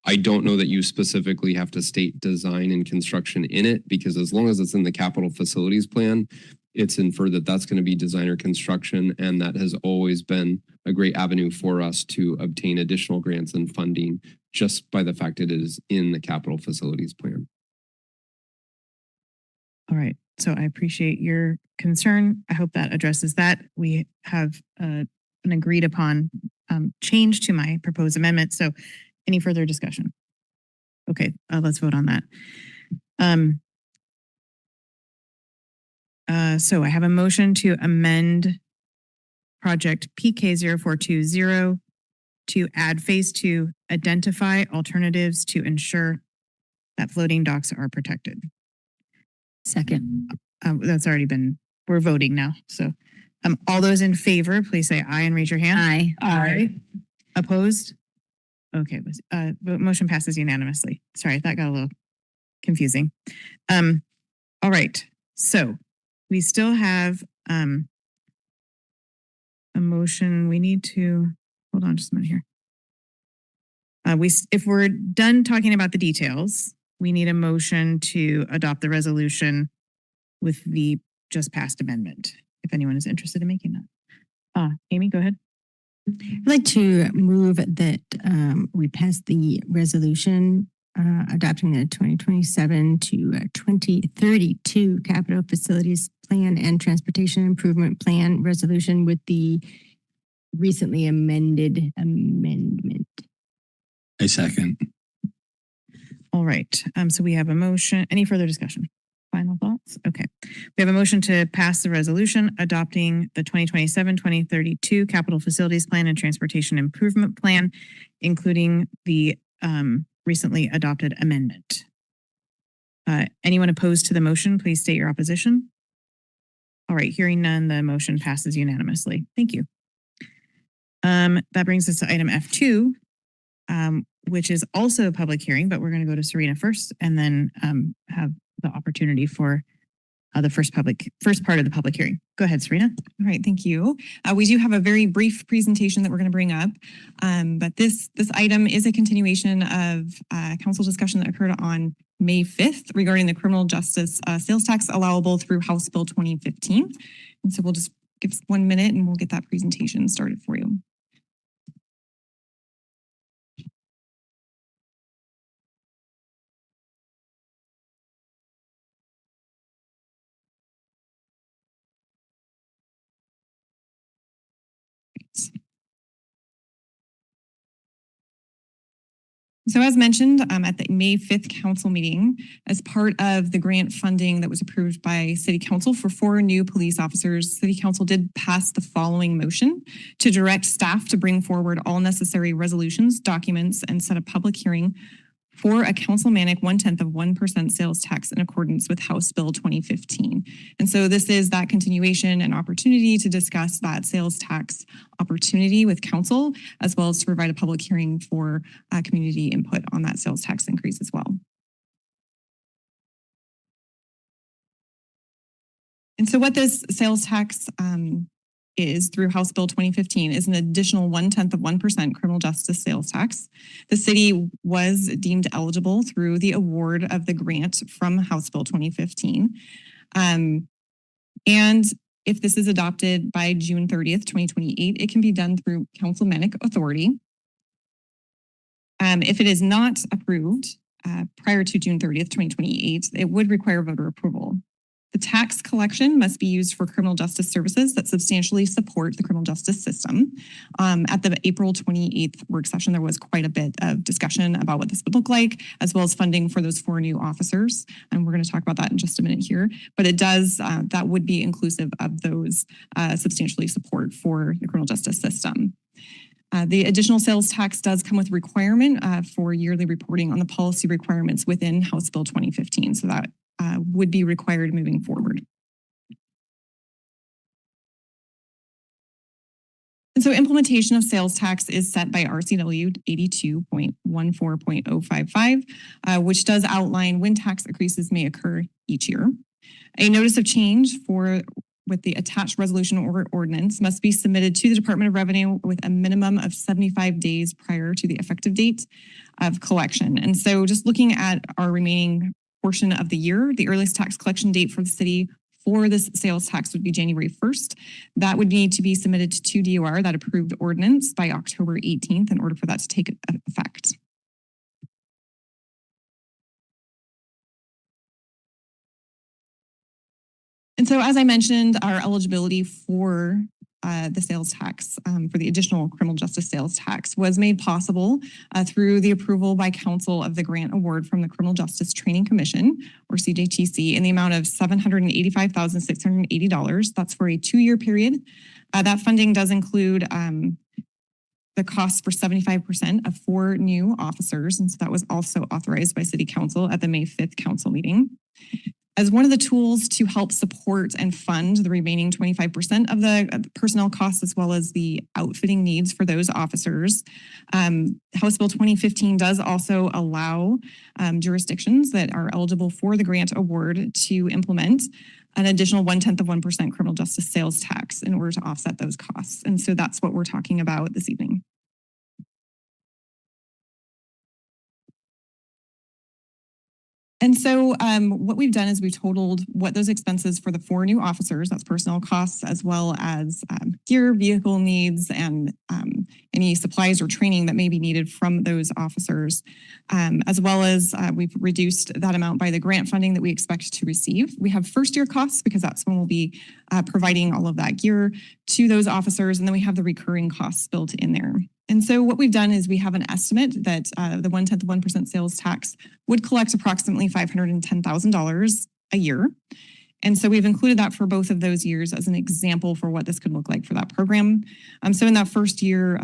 I don't know that you specifically have to state design and construction in it, because as long as it's in the capital facilities plan, it's inferred that that's going to be design or construction. And that has always been a great avenue for us to obtain additional grants and funding just by the fact it is in the capital facilities plan. All right. So I appreciate your concern. I hope that addresses that. We have an agreed upon change to my proposed amendment. So any further discussion? Okay, let's vote on that. So I have a motion to amend project PK 0420 to add phase 2, identify alternatives to ensure that floating docks are protected. Second. That's already been, we're voting now. So all those in favor, please say aye and raise your hand. Aye. Aye. Opposed? Okay, motion passes unanimously. Sorry, that got a little confusing. All right, so we still have a motion. We need to, hold on just a minute here. If we're done talking about the details, we need a motion to adopt the resolution with the just passed amendment, if anyone is interested in making that. Amy, go ahead. I'd like to move that we pass the resolution adopting the 2027 to 2032 Capital Facilities Plan and Transportation Improvement Plan resolution with the recently amended amendments. I second. All right. So we have a motion. Any further discussion? Final thoughts? Okay. We have a motion to pass the resolution adopting the 2027-2032 Capital Facilities Plan and Transportation Improvement Plan, including the recently adopted amendment. Anyone opposed to the motion, please state your opposition. All right, hearing none, the motion passes unanimously. Thank you. That brings us to item F2, which is also a public hearing, but we're going to go to Serena first and then have the opportunity for the first part of the public hearing. Go ahead, Serena. All right, thank you. We do have a very brief presentation that we're going to bring up, but this item is a continuation of council discussion that occurred on May 5th regarding the criminal justice sales tax allowable through House Bill 2015. And so we'll just give us 1 minute and we'll get that presentation started for you. So as mentioned at the May 5th council meeting, as part of the grant funding that was approved by City Council for 4 new police officers, City Council did pass the following motion to direct staff to bring forward all necessary resolutions, documents, and set a public hearing for a councilmanic 0.1% sales tax in accordance with House Bill 2015. And so this is that continuation and opportunity to discuss that sales tax opportunity with council, as well as to provide a public hearing for community input on that sales tax increase as well. And so what this sales tax is through House Bill 2015 is an additional 0.1% criminal justice sales tax. The city was deemed eligible through the award of the grant from House Bill 2015. And if this is adopted by June 30th, 2028, it can be done through councilmanic authority. If it is not approved prior to June 30th, 2028, it would require voter approval. The tax collection must be used for criminal justice services that substantially support the criminal justice system. At the April 28th work session, there was quite a bit of discussion about what this would look like, as well as funding for those 4 new officers. And we're going to talk about that in just a minute here. But it does, that would be inclusive of those substantially support for the criminal justice system. The additional sales tax does come with a requirement for yearly reporting on the policy requirements within House Bill 2015. So that would be required moving forward. And so implementation of sales tax is set by RCW 82.14.055, which does outline when tax increases may occur each year. A notice of change with the attached resolution or ordinance must be submitted to the Department of Revenue with a minimum of 75 days prior to the effective date of collection. And so just looking at our remaining portion of the year, the earliest tax collection date for the city for this sales tax would be January 1st. That would need to be submitted to DOR, that approved ordinance, by October 18th in order for that to take effect. And so, as I mentioned, our eligibility for the sales tax, for the additional criminal justice sales tax, was made possible through the approval by council of the grant award from the Criminal Justice Training Commission, or CJTC, in the amount of $785,680. That's for a 2-year period. That funding does include the cost for 75% of 4 new officers. And so that was also authorized by City Council at the May 5th council meeting. As one of the tools to help support and fund the remaining 25% of the personnel costs, as well as the outfitting needs for those officers, House Bill 2015 does also allow jurisdictions that are eligible for the grant award to implement an additional 0.1% criminal justice sales tax in order to offset those costs. And so that's what we're talking about this evening. And so what we've done is we've totaled what those expenses for the 4 new officers, that's personnel costs, as well as gear, vehicle needs, and any supplies or training that may be needed from those officers, as well as we've reduced that amount by the grant funding that we expect to receive. We have first year costs because that's when we'll be providing all of that gear to those officers. And then we have the recurring costs built in there. And so what we've done is we have an estimate that the 1/10 of 1% sales tax would collect approximately $510,000 a year. And so we've included that for both of those years as an example for what this could look like for that program. So in that first year,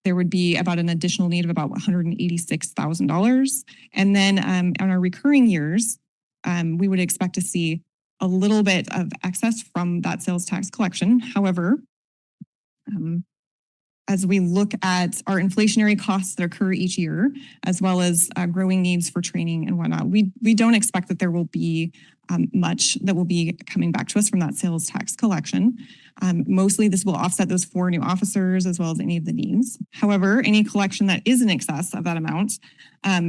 there would be about an additional need of about $186,000. And then on our recurring years, we would expect to see a little bit of excess from that sales tax collection. However, as we look at our inflationary costs that occur each year, as well as growing needs for training and whatnot, we don't expect that there will be much that will be coming back to us from that sales tax collection. Mostly this will offset those 4 new officers as well as any of the needs. However, any collection that is in excess of that amount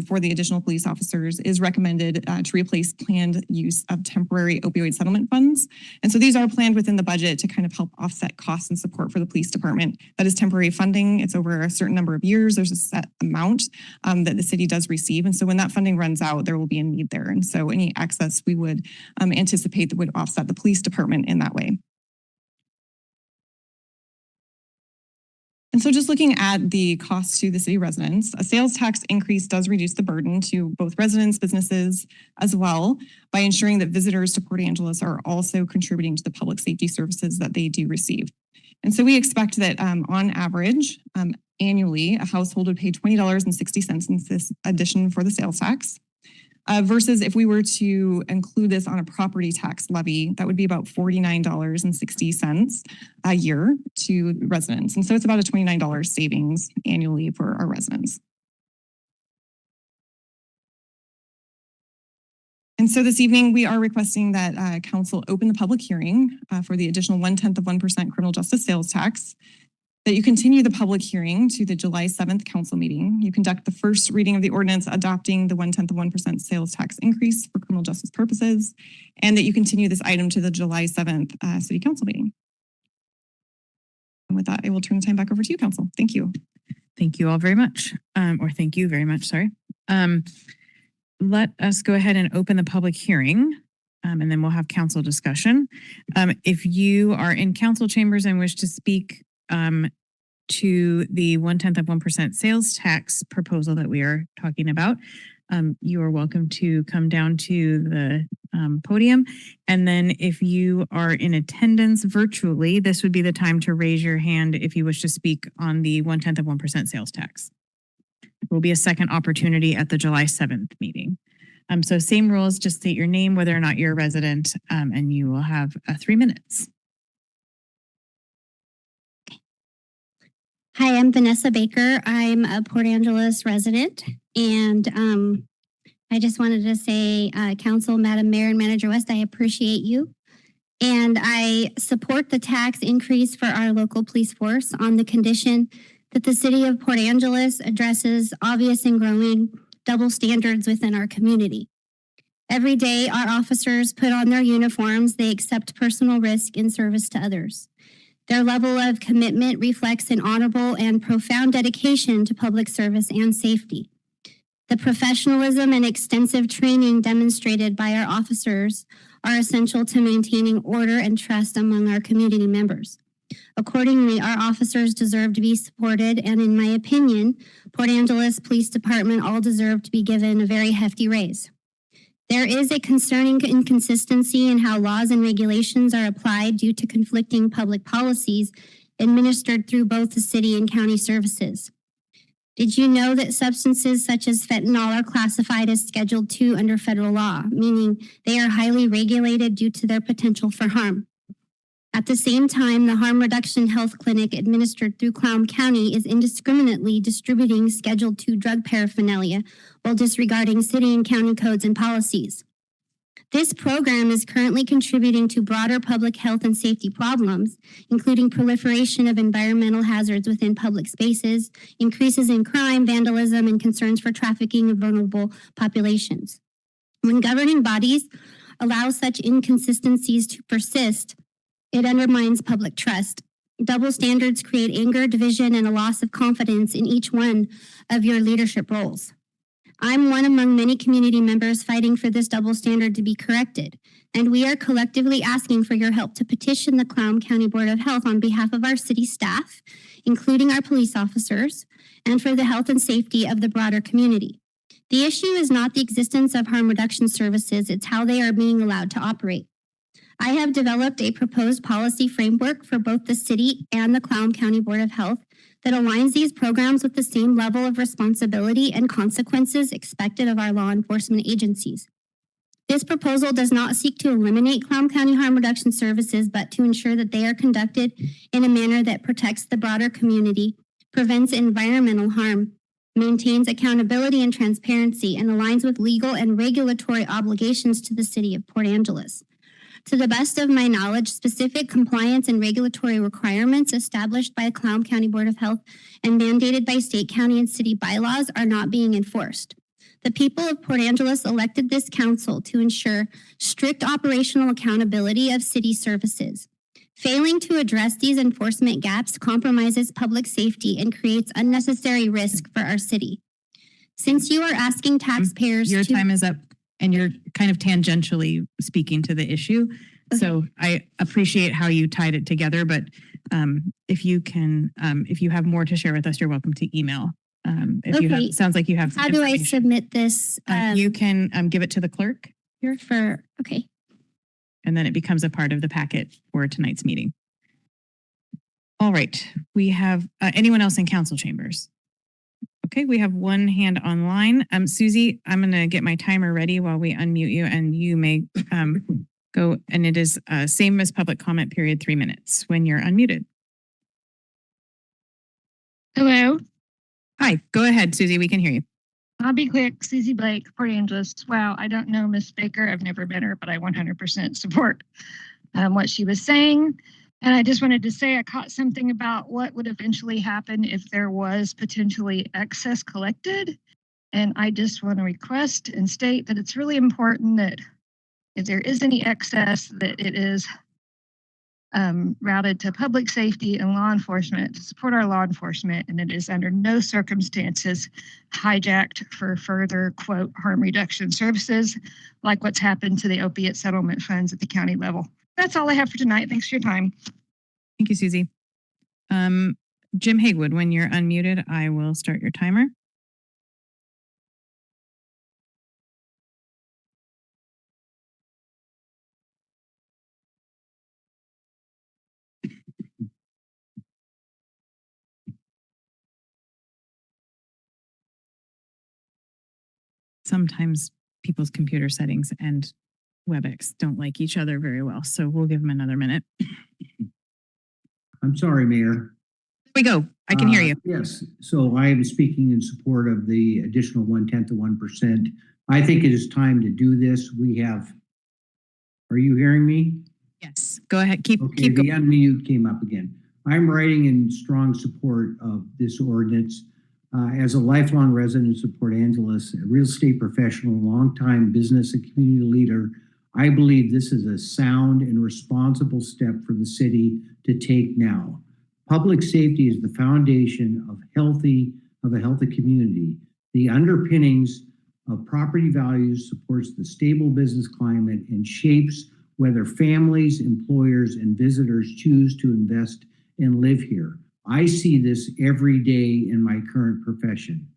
for the additional police officers is recommended to replace planned use of temporary opioid settlement funds. And so these are planned within the budget to kind of help offset costs and support for the police department. That is temporary funding. It's over a certain number of years. There's a set amount that the city does receive. And so when that funding runs out, there will be a need there. And so any excess we would anticipate that would offset the police department in that way. And so just looking at the costs to the city residents, a sales tax increase does reduce the burden to both residents, businesses as well by ensuring that visitors to Port Angeles are also contributing to the public safety services that they do receive. And so we expect that on average, annually, a household would pay $20.60 in this addition for the sales tax. Versus if we were to include this on a property tax levy, that would be about $49.60 a year to residents. And so it's about a $29 savings annually for our residents. And so this evening, we are requesting that council open the public hearing for the additional 1/10 of 1% criminal justice sales tax, that you continue the public hearing to the July 7th council meeting. You conduct the first reading of the ordinance adopting the 1/10 of 1% sales tax increase for criminal justice purposes, and that you continue this item to the July 7th city council meeting. And with that, I will turn the time back over to you, council. Thank you. Thank you all very much, or thank you very much, sorry. Let us go ahead and open the public hearing. And then we'll have council discussion. If you are in council chambers and wish to speak to the 1/10 of 1% sales tax proposal that we are talking about, you are welcome to come down to the podium. And then if you are in attendance virtually, this would be the time to raise your hand if you wish to speak on the 1/10 of 1% sales tax. There will be a second opportunity at the July 7th meeting. So same rules, just state your name, whether or not you're a resident, and you will have 3 minutes. Hi, I'm Vanessa Baker. I'm a Port Angeles resident, and I just wanted to say, Council, Madam Mayor, and Manager West, I appreciate you. And I support the tax increase for our local police force on the condition that the city of Port Angeles addresses obvious and growing double standards within our community. Every day, our officers put on their uniforms, they accept personal risk in service to others. Their level of commitment reflects an honorable and profound dedication to public service and safety. The professionalism and extensive training demonstrated by our officers are essential to maintaining order and trust among our community members. Accordingly, our officers deserve to be supported, and in my opinion, Port Angeles Police Department all deserve to be given a very hefty raise. There is a concerning inconsistency in how laws and regulations are applied due to conflicting public policies administered through both the city and county services. Did you know that substances such as fentanyl are classified as Schedule II under federal law, meaning they are highly regulated due to their potential for harm? At the same time, the Harm Reduction Health Clinic administered through Clown County is indiscriminately distributing Schedule II drug paraphernalia while disregarding city and county codes and policies. This program is currently contributing to broader public health and safety problems, including proliferation of environmental hazards within public spaces, increases in crime, vandalism, and concerns for trafficking of vulnerable populations. When governing bodies allow such inconsistencies to persist, it undermines public trust. Double standards create anger, division, and a loss of confidence in each one of your leadership roles. I'm one among many community members fighting for this double standard to be corrected, and we are collectively asking for your help to petition the Clallam County Board of Health on behalf of our city staff, including our police officers, and for the health and safety of the broader community. The issue is not the existence of harm reduction services, it's how they are being allowed to operate. I have developed a proposed policy framework for both the city and the Clallam County Board of Health that aligns these programs with the same level of responsibility and consequences expected of our law enforcement agencies. This proposal does not seek to eliminate Clallam County harm reduction services, but to ensure that they are conducted in a manner that protects the broader community, prevents environmental harm, maintains accountability and transparency, and aligns with legal and regulatory obligations to the city of Port Angeles. To the best of my knowledge, specific compliance and regulatory requirements established by the Clallam County Board of Health and mandated by state, county, and city bylaws are not being enforced. The people of Port Angeles elected this council to ensure strict operational accountability of city services. Failing to address these enforcement gaps compromises public safety and creates unnecessary risk for our city. Since you are asking taxpayers Your to— time is up, and you're kind of tangentially speaking to the issue. Okay. So I appreciate how you tied it together, but if you have more to share with us, you're welcome to email. Okay. Sounds like you have some How do I information. submit this? You can give it to the clerk here, Okay. and then it becomes a part of the packet for tonight's meeting. All right. We have anyone else in council chambers? Okay, we have one hand online. Susie, I'm going to get my timer ready while we unmute you, and you may go. And it is same as public comment period, 3 minutes when you're unmuted. Hello. Hi, go ahead, Susie. We can hear you. I'll be quick. Susie Blake, Port Angeles. Wow, I don't know Miss Baker. I've never met her, but I 100% support what she was saying. And I just wanted to say I caught something about what would eventually happen if there was potentially excess collected. And I just want to request and state that it's really important that if there is any excess, that it is routed to public safety and law enforcement to support our law enforcement, and it is under no circumstances hijacked for further, quote, harm reduction services, like what's happened to the opiate settlement funds at the county level. That's all I have for tonight. Thanks for your time. Thank you, Susie. Jim Haywood, when you're unmuted, I will start your timer. Sometimes people's computer settings and WebEx don't like each other very well, so we'll give them another minute. I'm sorry, Mayor. There we go. I can hear you. Yes, so I am speaking in support of the additional 1/10 of 1%. I think it is time to do this. Are you hearing me? Yes, go ahead. Keep The going. unmute came up again. I'm writing in strong support of this ordinance. As a lifelong resident of Port Angeles, a real estate professional, longtime business and community leader, I believe this is a sound and responsible step for the city to take now. Public safety is the foundation of a healthy community. The underpinnings of property values supports the stable business climate and shapes whether families, employers, and visitors choose to invest and live here. I see this every day in my current profession.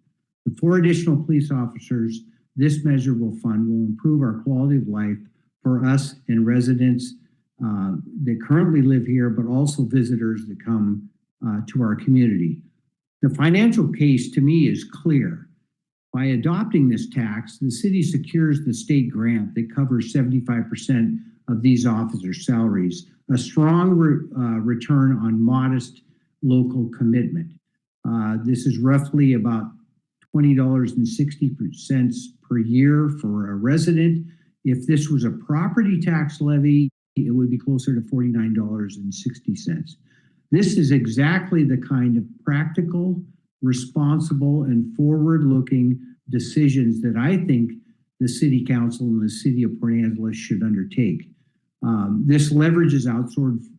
The 4 additional police officers this measure will fund will improve our quality of life for us and residents that currently live here, but also visitors that come to our community. The financial case to me is clear. By adopting this tax, the city secures the state grant that covers 75% of these officers' salaries, a strong return on modest local commitment. This is roughly about $20.60 per year for a resident. If this was a property tax levy, it would be closer to $49.60. This is exactly the kind of practical, responsible, and forward-looking decisions that I think the City Council and the City of Port Angeles should undertake. This leverages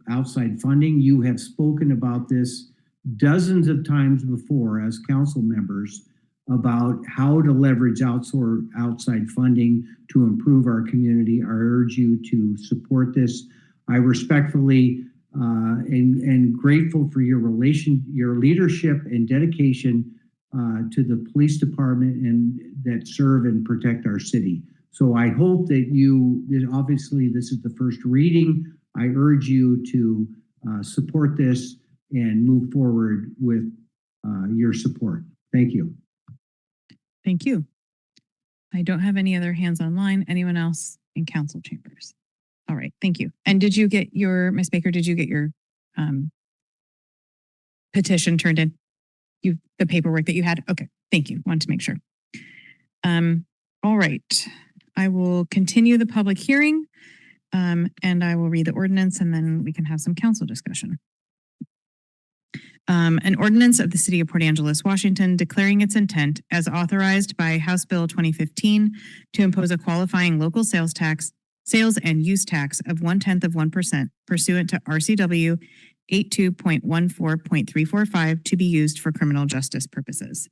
outside funding. You have spoken about this dozens of times before as council members. about how to leverage outside funding to improve our community. I urge you to support this. I respectfully and grateful for your leadership and dedication to the police department and that serve and protect our city. So I hope that obviously this is the first reading. I urge you to support this and move forward with your support. Thank you. Thank you. I don't have any other hands online. Anyone else in council chambers? All right, thank you. And did you get Ms. Baker, did you get your petition turned in? The paperwork that you had? Okay, thank you. Wanted to make sure. All right, I will continue the public hearing and I will read the ordinance and then we can have some council discussion. An ordinance of the City of Port Angeles, Washington, declaring its intent as authorized by House Bill 2015 to impose a qualifying local sales and use tax of 0.1% pursuant to RCW 82.14.345 to be used for criminal justice purposes.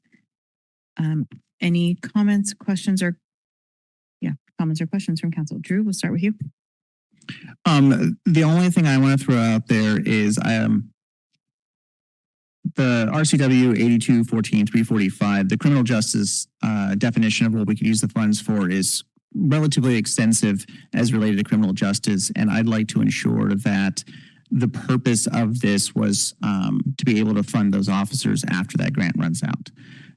Any comments, questions, or questions from council? Drew, we'll start with you. The only thing I want to throw out there is the RCW 82.14.345, the criminal justice definition of what we could use the funds for is relatively extensive as related to criminal justice. And I'd like to ensure that the purpose of this was to be able to fund those officers after that grant runs out.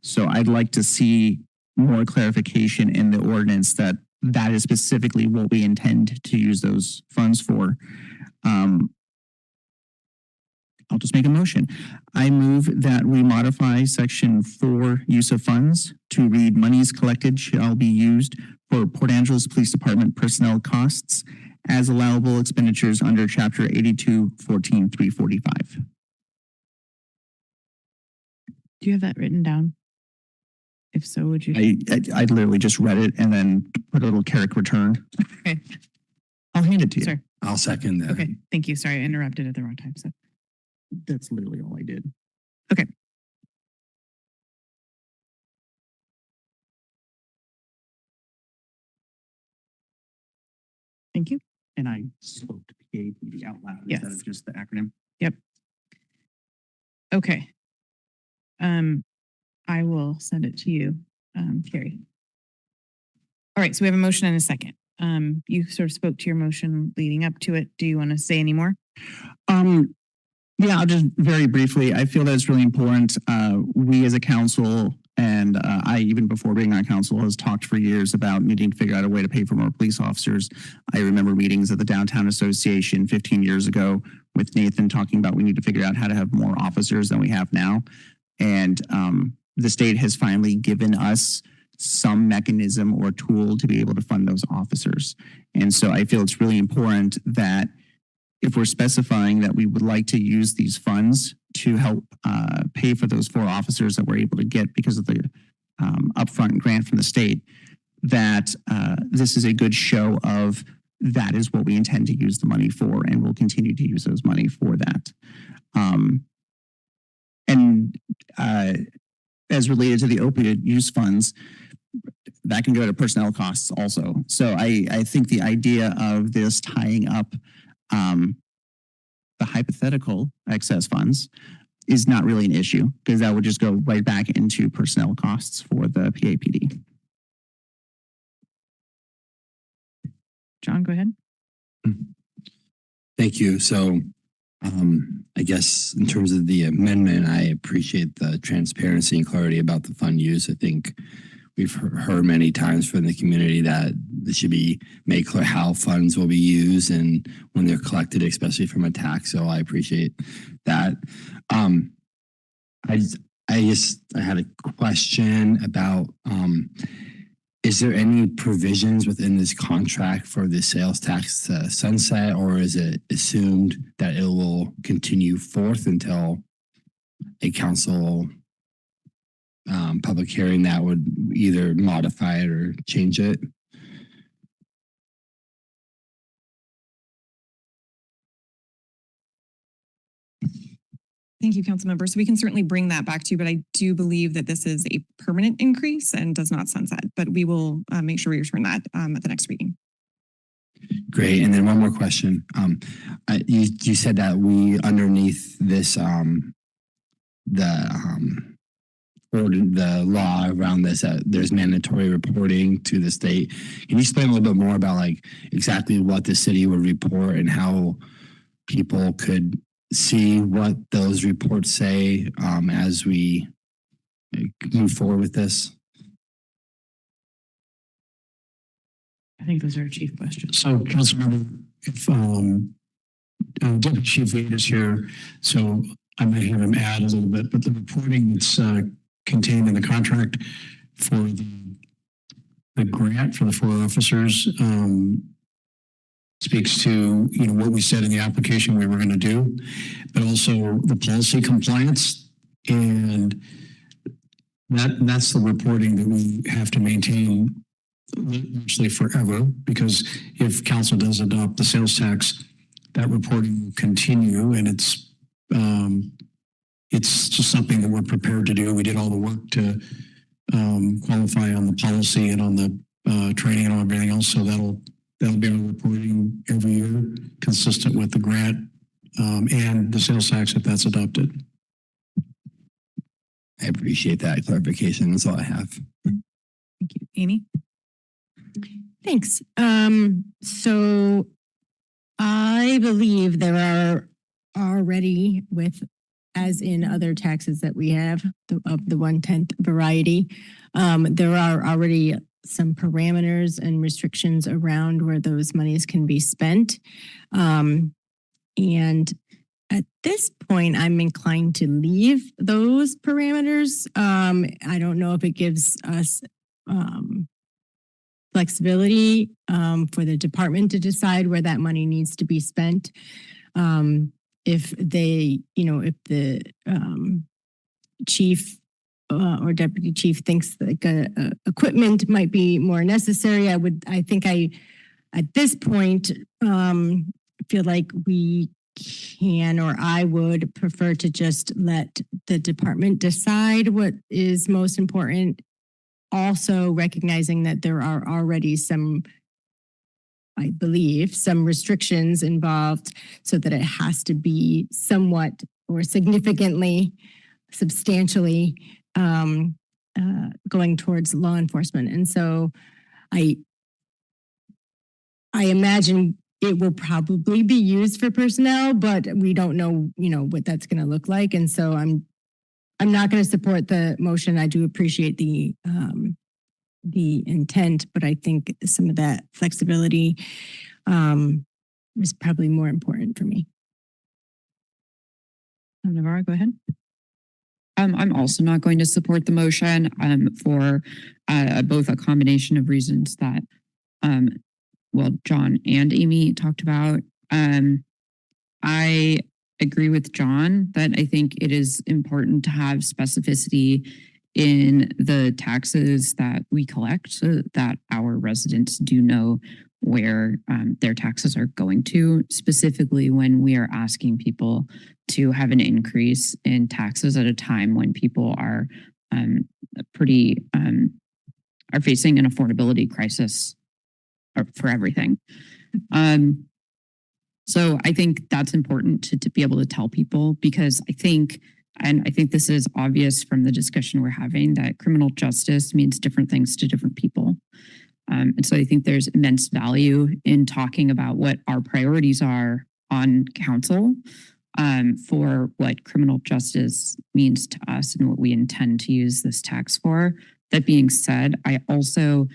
So I'd like to see more clarification in the ordinance that is specifically what we intend to use those funds for. I'll just make a motion. I move that we modify section 4, use of funds, to read monies collected shall be used for Port Angeles Police Department personnel costs as allowable expenditures under chapter 82.14.345. Do you have that written down? If so, would you? I literally just read it and then put a little Carrick return. Okay. I'll hand it to you. Sorry. I'll second that. Okay, thank you. Sorry, I interrupted at the wrong time. So that's literally all I did. Okay. Thank you. And I spoke to PAPD out loud instead of just the acronym. Yep. Okay. I will send it to you, Carrie. All right, so we have a motion and a second. You sort of spoke to your motion leading up to it. Do you want to say any more? Yeah, I'll just very briefly. I feel that it's really important. We as a council, and I, even before being on council, has talked for years about needing to figure out a way to pay for more police officers. I remember meetings at the Downtown Association 15 years ago with Nathan talking about we need to figure out how to have more officers than we have now. And the state has finally given us some mechanism or tool to be able to fund those officers. And so I feel it's really important that if we're specifying that we would like to use these funds to help pay for those 4 officers that we're able to get because of the upfront grant from the state, that this is a good show of that is what we intend to use the money for, and we'll continue to use those money for that. As related to the opioid use funds, that can go to personnel costs also. So I think the idea of this tying up the hypothetical excess funds is not really an issue, because that would just go right back into personnel costs for the PAPD. John, go ahead. Thank you. So I guess in terms of the amendment, I appreciate the transparency and clarity about the fund use. I think we've heard many times from the community that it should be made clear how funds will be used and when they're collected, especially from a tax. So I appreciate that. I had a question about, is there any provisions within this contract for the sales tax sunset, or is it assumed that it will continue forth until a council public hearing that would either modify it or change it? Thank you, council member. So we can certainly bring that back to you, but I do believe that this is a permanent increase and does not sunset, but we will make sure we return that at the next reading. Great. And then one more question. You said that we underneath this, the law around this, there's mandatory reporting to the state. Can you explain a little bit more about like exactly what the city would report and how people could see what those reports say as we move forward with this? I think those are chief questions. So, Councilmember, if Deputy Chief Wade is here, so I might have him add a little bit, but the reporting that's contained in the contract for the grant for the 4 officers speaks to, you know, what we said in the application we were going to do, but also the policy compliance, and that's the reporting that we have to maintain actually forever, because if council does adopt the sales tax, that reporting will continue, and it's just something that we're prepared to do. We did all the work to qualify on the policy and on the training and everything else, so that'll be our reporting every year, consistent with the grant and the sales tax if that's adopted. I appreciate that clarification. That's all I have. Thank you. Amy? Thanks. So I believe there are already, with as in other taxes that we have of the 1/10 variety, there are already some parameters and restrictions around where those monies can be spent. And at this point, I'm inclined to leave those parameters. I don't know if it gives us flexibility for the department to decide where that money needs to be spent. If they, you know, if the chief or deputy chief thinks like equipment might be more necessary, I think at this point feel like we can, or I would prefer to just let the department decide what is most important. Also recognizing that there are already some, I believe, some restrictions involved, so that it has to be somewhat or significantly, substantially going towards law enforcement. And so I imagine it will probably be used for personnel, but we don't know, you know, what that's going to look like. And so I'm not going to support the motion. I do appreciate the intent, but I think some of that flexibility is probably more important for me. Navarro, go ahead. I'm also not going to support the motion for both a combination of reasons that John and Amy talked about. I agree with John that I think it is important to have specificity in the taxes that we collect so that our residents do know where their taxes are going to, specifically when we are asking people to have an increase in taxes at a time when people are facing an affordability crisis for everything. So I think that's important to be able to tell people, because I think this is obvious from the discussion we're having, that criminal justice means different things to different people. And so I think there's immense value in talking about what our priorities are on council for what criminal justice means to us and what we intend to use this tax for. That being said, I also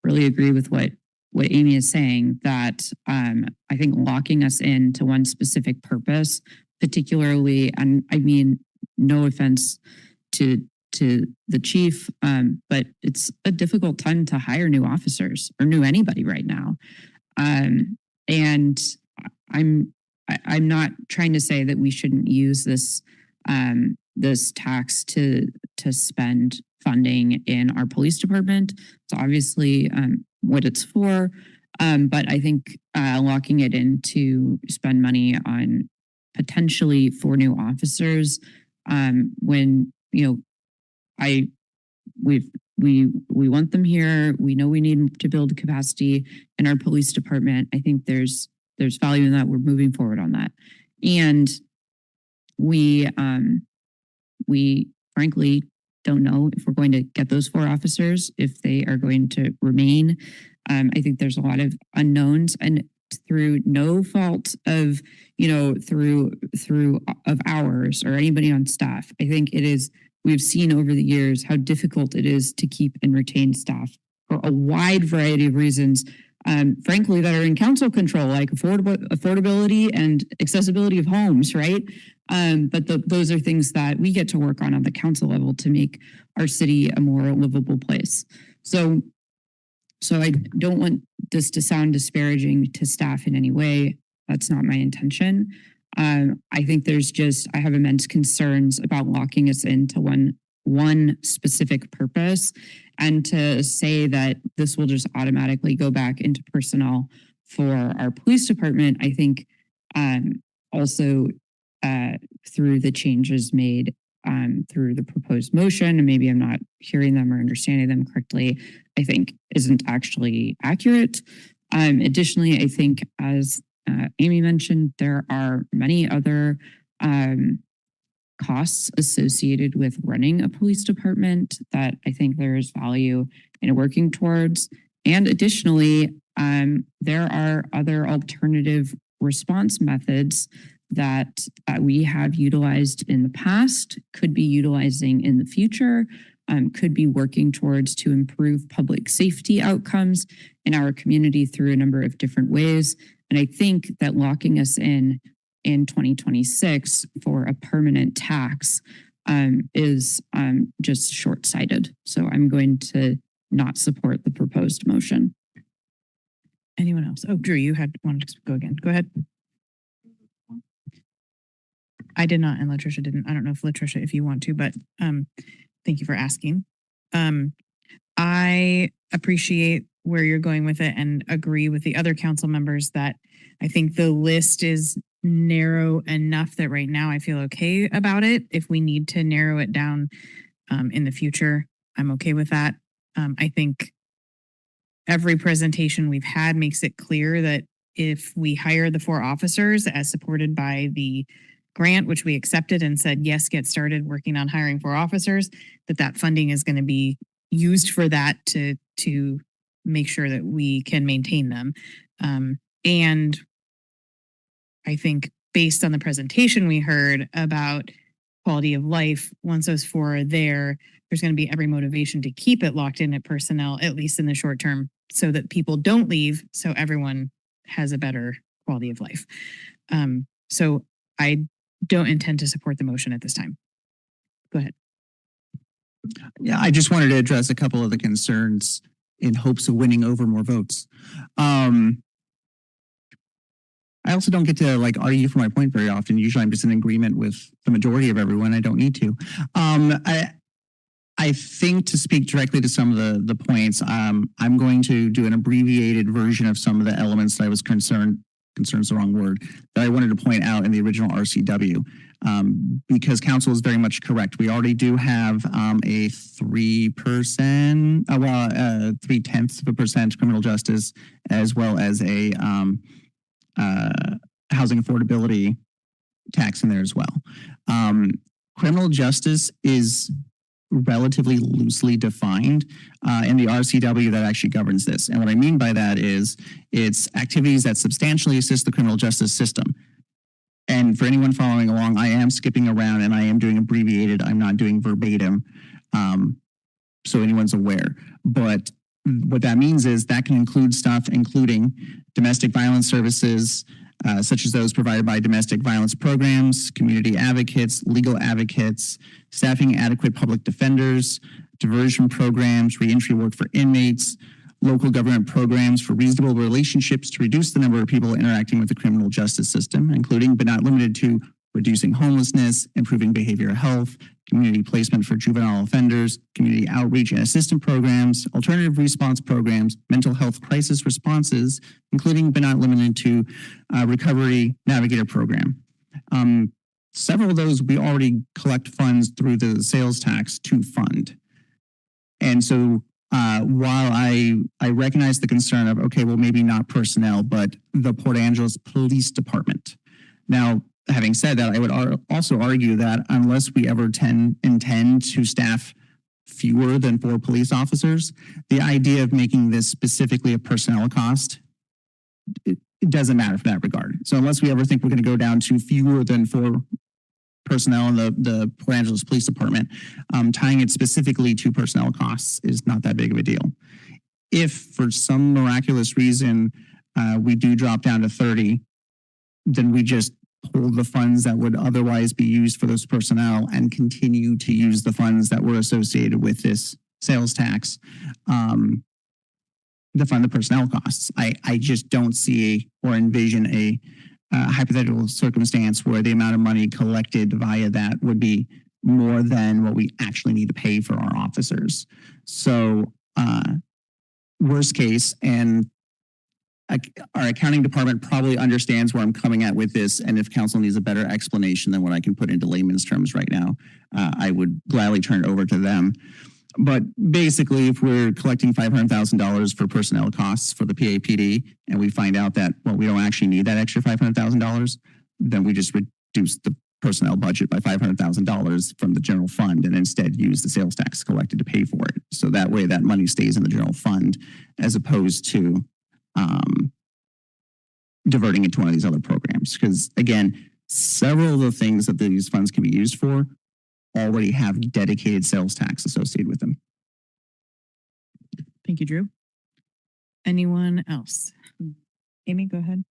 really agree with what Amy is saying, that I think locking us into one specific purpose, particularly, and I mean, no offense to the chief, but it's a difficult time to hire new officers or anybody right now. And I'm not trying to say that we shouldn't use this tax to spend funding in our police department. It's obviously what it's for, but I think locking it in to spend money on potentially 4 new officers, when, we want them here. We know we need to build capacity in our police department. I think there's value in that. We're moving forward on that. And we frankly don't know if we're going to get those 4 officers, if they are going to remain. I think there's a lot of unknowns, and through no fault of, through of ours or anybody on staff. I think we've seen over the years how difficult it is to keep and retain staff for a wide variety of reasons, frankly, that are in council control, like affordability and accessibility of homes, right? But those are things that we get to work on the council level to make our city a more livable place. So I don't want this to sound disparaging to staff in any way. That's not my intention. I think I have immense concerns about locking us into one specific purpose, and to say that this will just automatically go back into personnel for our police department. I think also through the changes made through the proposed motion, and maybe I'm not hearing them or understanding them correctly, I think isn't actually accurate. Additionally, I think, as Amy mentioned, there are many other costs associated with running a police department that I think there is value in working towards. And additionally, there are other alternative response methods that we have utilized in the past, could be utilizing in the future, could be working towards to improve public safety outcomes in our community through a number of different ways. And I think that locking us in 2026 for a permanent tax is just short-sighted. So I'm going to not support the proposed motion. Anyone else? Oh, Drew, you wanted to go again. Go ahead. I did not, and Latricia didn't. I don't know if Latricia, if you want to, but thank you for asking. I appreciate where you're going with it and agree with the other council members that I think the list is narrow enough that right now I feel okay about it. If we need to narrow it down in the future, I'm okay with that. I think every presentation we've had makes it clear that if we hire the 4 officers as supported by the grant, which we accepted and said, yes, get started working on hiring 4 officers, that funding is going to be used for that to make sure that we can maintain them. And I think based on the presentation we heard about quality of life, once those 4 are there, there's going to be every motivation to keep it locked in at personnel, at least in the short term, so that people don't leave, so everyone has a better quality of life. So I don't intend to support the motion at this time. Go ahead. Yeah, I just wanted to address a couple of the concerns in hopes of winning over more votes. I also don't get to argue for my point very often. Usually I'm just in agreement with the majority of everyone. I don't need to. I think to speak directly to some of the points, I'm going to do an abbreviated version of some of the elements that I was concern's the wrong word, that I wanted to point out in the original RCW, because council is very much correct. We already do have a 0.3% criminal justice, as well as a housing affordability tax in there as well. Criminal justice is relatively loosely defined in the RCW that actually governs this. And what I mean by that is it's activities that substantially assist the criminal justice system. And for anyone following along, I am skipping around and I am doing abbreviated. I'm not doing verbatim. So anyone's aware. But what that means is that can include stuff including domestic violence services, such as those provided by domestic violence programs, community advocates, legal advocates, staffing adequate public defenders, diversion programs, reentry work for inmates, local government programs for reasonable relationships to reduce the number of people interacting with the criminal justice system, including but not limited to reducing homelessness, improving behavioral health, community placement for juvenile offenders, community outreach and assistance programs, alternative response programs, mental health crisis responses, including but not limited to recovery navigator program. Several of those, we already collect funds through the sales tax to fund. And so while I recognize the concern of, okay, well, maybe not personnel, but the Port Angeles Police Department. Now, having said that, I would also argue that unless we ever intend to staff fewer than 4 police officers, the idea of making this specifically a personnel cost, it doesn't matter for that regard. So unless we ever think we're going to go down to fewer than 4 personnel in the Port Angeles Police Department, tying it specifically to personnel costs is not that big of a deal. If for some miraculous reason we do drop down to 30, then we just pull the funds that would otherwise be used for those personnel and continue to use the funds that were associated with this sales tax to fund the personnel costs. I just don't see or envision a hypothetical circumstance where the amount of money collected via that would be more than what we actually need to pay for our officers. So worst case, and our accounting department probably understands where I'm coming at with this, and if council needs a better explanation than what I can put into layman's terms right now, I would gladly turn it over to them. But basically, if we're collecting $500,000 for personnel costs for the PAPD, and we find out that, well, we don't actually need that extra $500,000, then we just reduce the personnel budget by $500,000 from the general fund and instead use the sales tax collected to pay for it. So that way that money stays in the general fund as opposed to diverting it to one of these other programs. Because again, several of the things that these funds can be used for already have dedicated sales tax associated with them. Thank you, Drew. Anyone else? Amy, go ahead.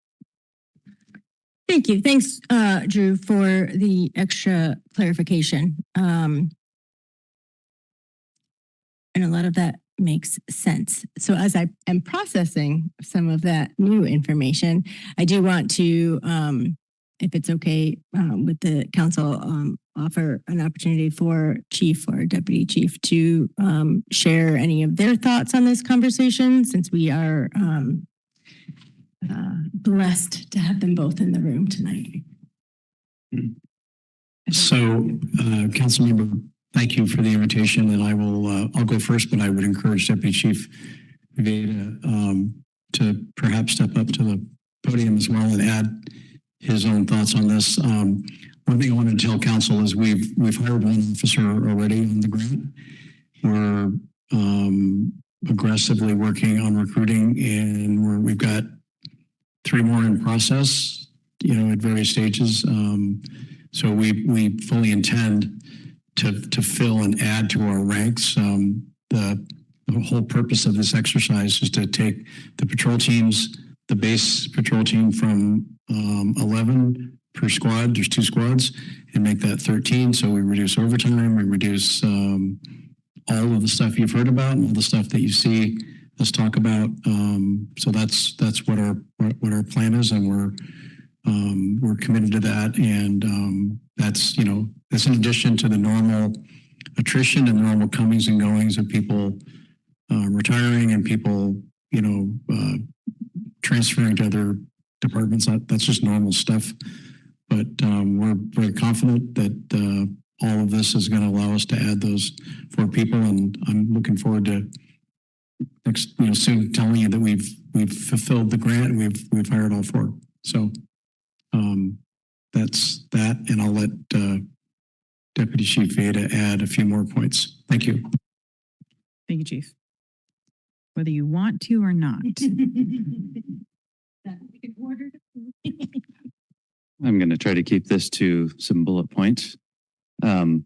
Thank you. Thanks, Drew, for the extra clarification. And a lot of that makes sense. So as I am processing some of that new information, I do want to, if it's okay with the council, offer an opportunity for chief or deputy chief to share any of their thoughts on this conversation, since we are blessed to have them both in the room tonight. So, Councilmember, thank you for the invitation, and I will. I'll go first, but I would encourage Deputy Chief Veda to perhaps step up to the podium as well and add his own thoughts on this. One thing I wanted to tell council is we've hired one officer already on the grant. We're aggressively working on recruiting, and we've got 3 more in process, at various stages. So we fully intend to fill and add to our ranks. The whole purpose of this exercise is to take the patrol teams, the base patrol team from 11 per squad, there's 2 squads, and make that 13. So we reduce overtime, we reduce all of the stuff you've heard about and all the stuff that you see us talk about. So that's what our plan is, and we're committed to that. And that's that's in addition to the normal attrition and the normal comings and goings of people retiring and people transferring to other departments. That's just normal stuff. But we're very confident that all of this is going to allow us to add those 4 people, and I'm looking forward to soon telling you that we've fulfilled the grant and we've hired all 4. So that's that, and I'll let Deputy Chief Veda add a few more points. Thank you. Thank you, Chief. Whether you want to or not. I'm going to try to keep this to some bullet points. I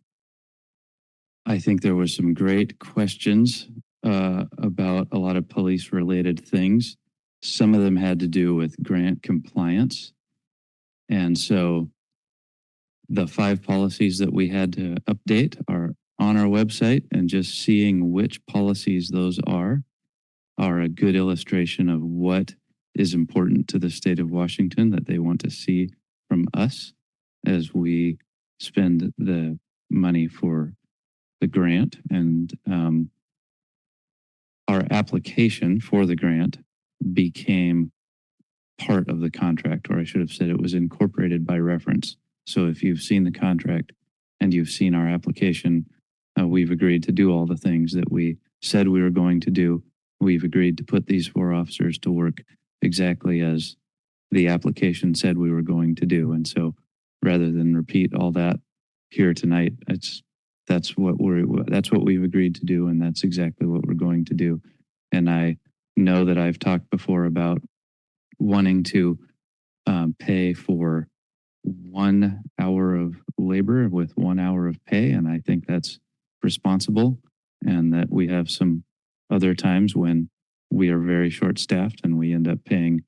think there were some great questions about a lot of police related things. Some of them had to do with grant compliance. And so the 5 policies that we had to update are on our website, and just seeing which policies those are a good illustration of what is important to the state of Washington that they want to see from us as we spend the money for the grant. And our application for the grant became part of the contract, or I should have said it was incorporated by reference. So if you've seen the contract and you've seen our application, we've agreed to do all the things that we said we were going to do. We've agreed to put these 4 officers to work exactly as the application said we were going to do. And so rather than repeat all that here tonight, that's what we've agreed to do, and that's exactly what we're going to do. And I know that I've talked before about wanting to pay for 1 hour of labor with 1 hour of pay, and I think that's responsible, and that we have some other times when we are very short-staffed and we end up paying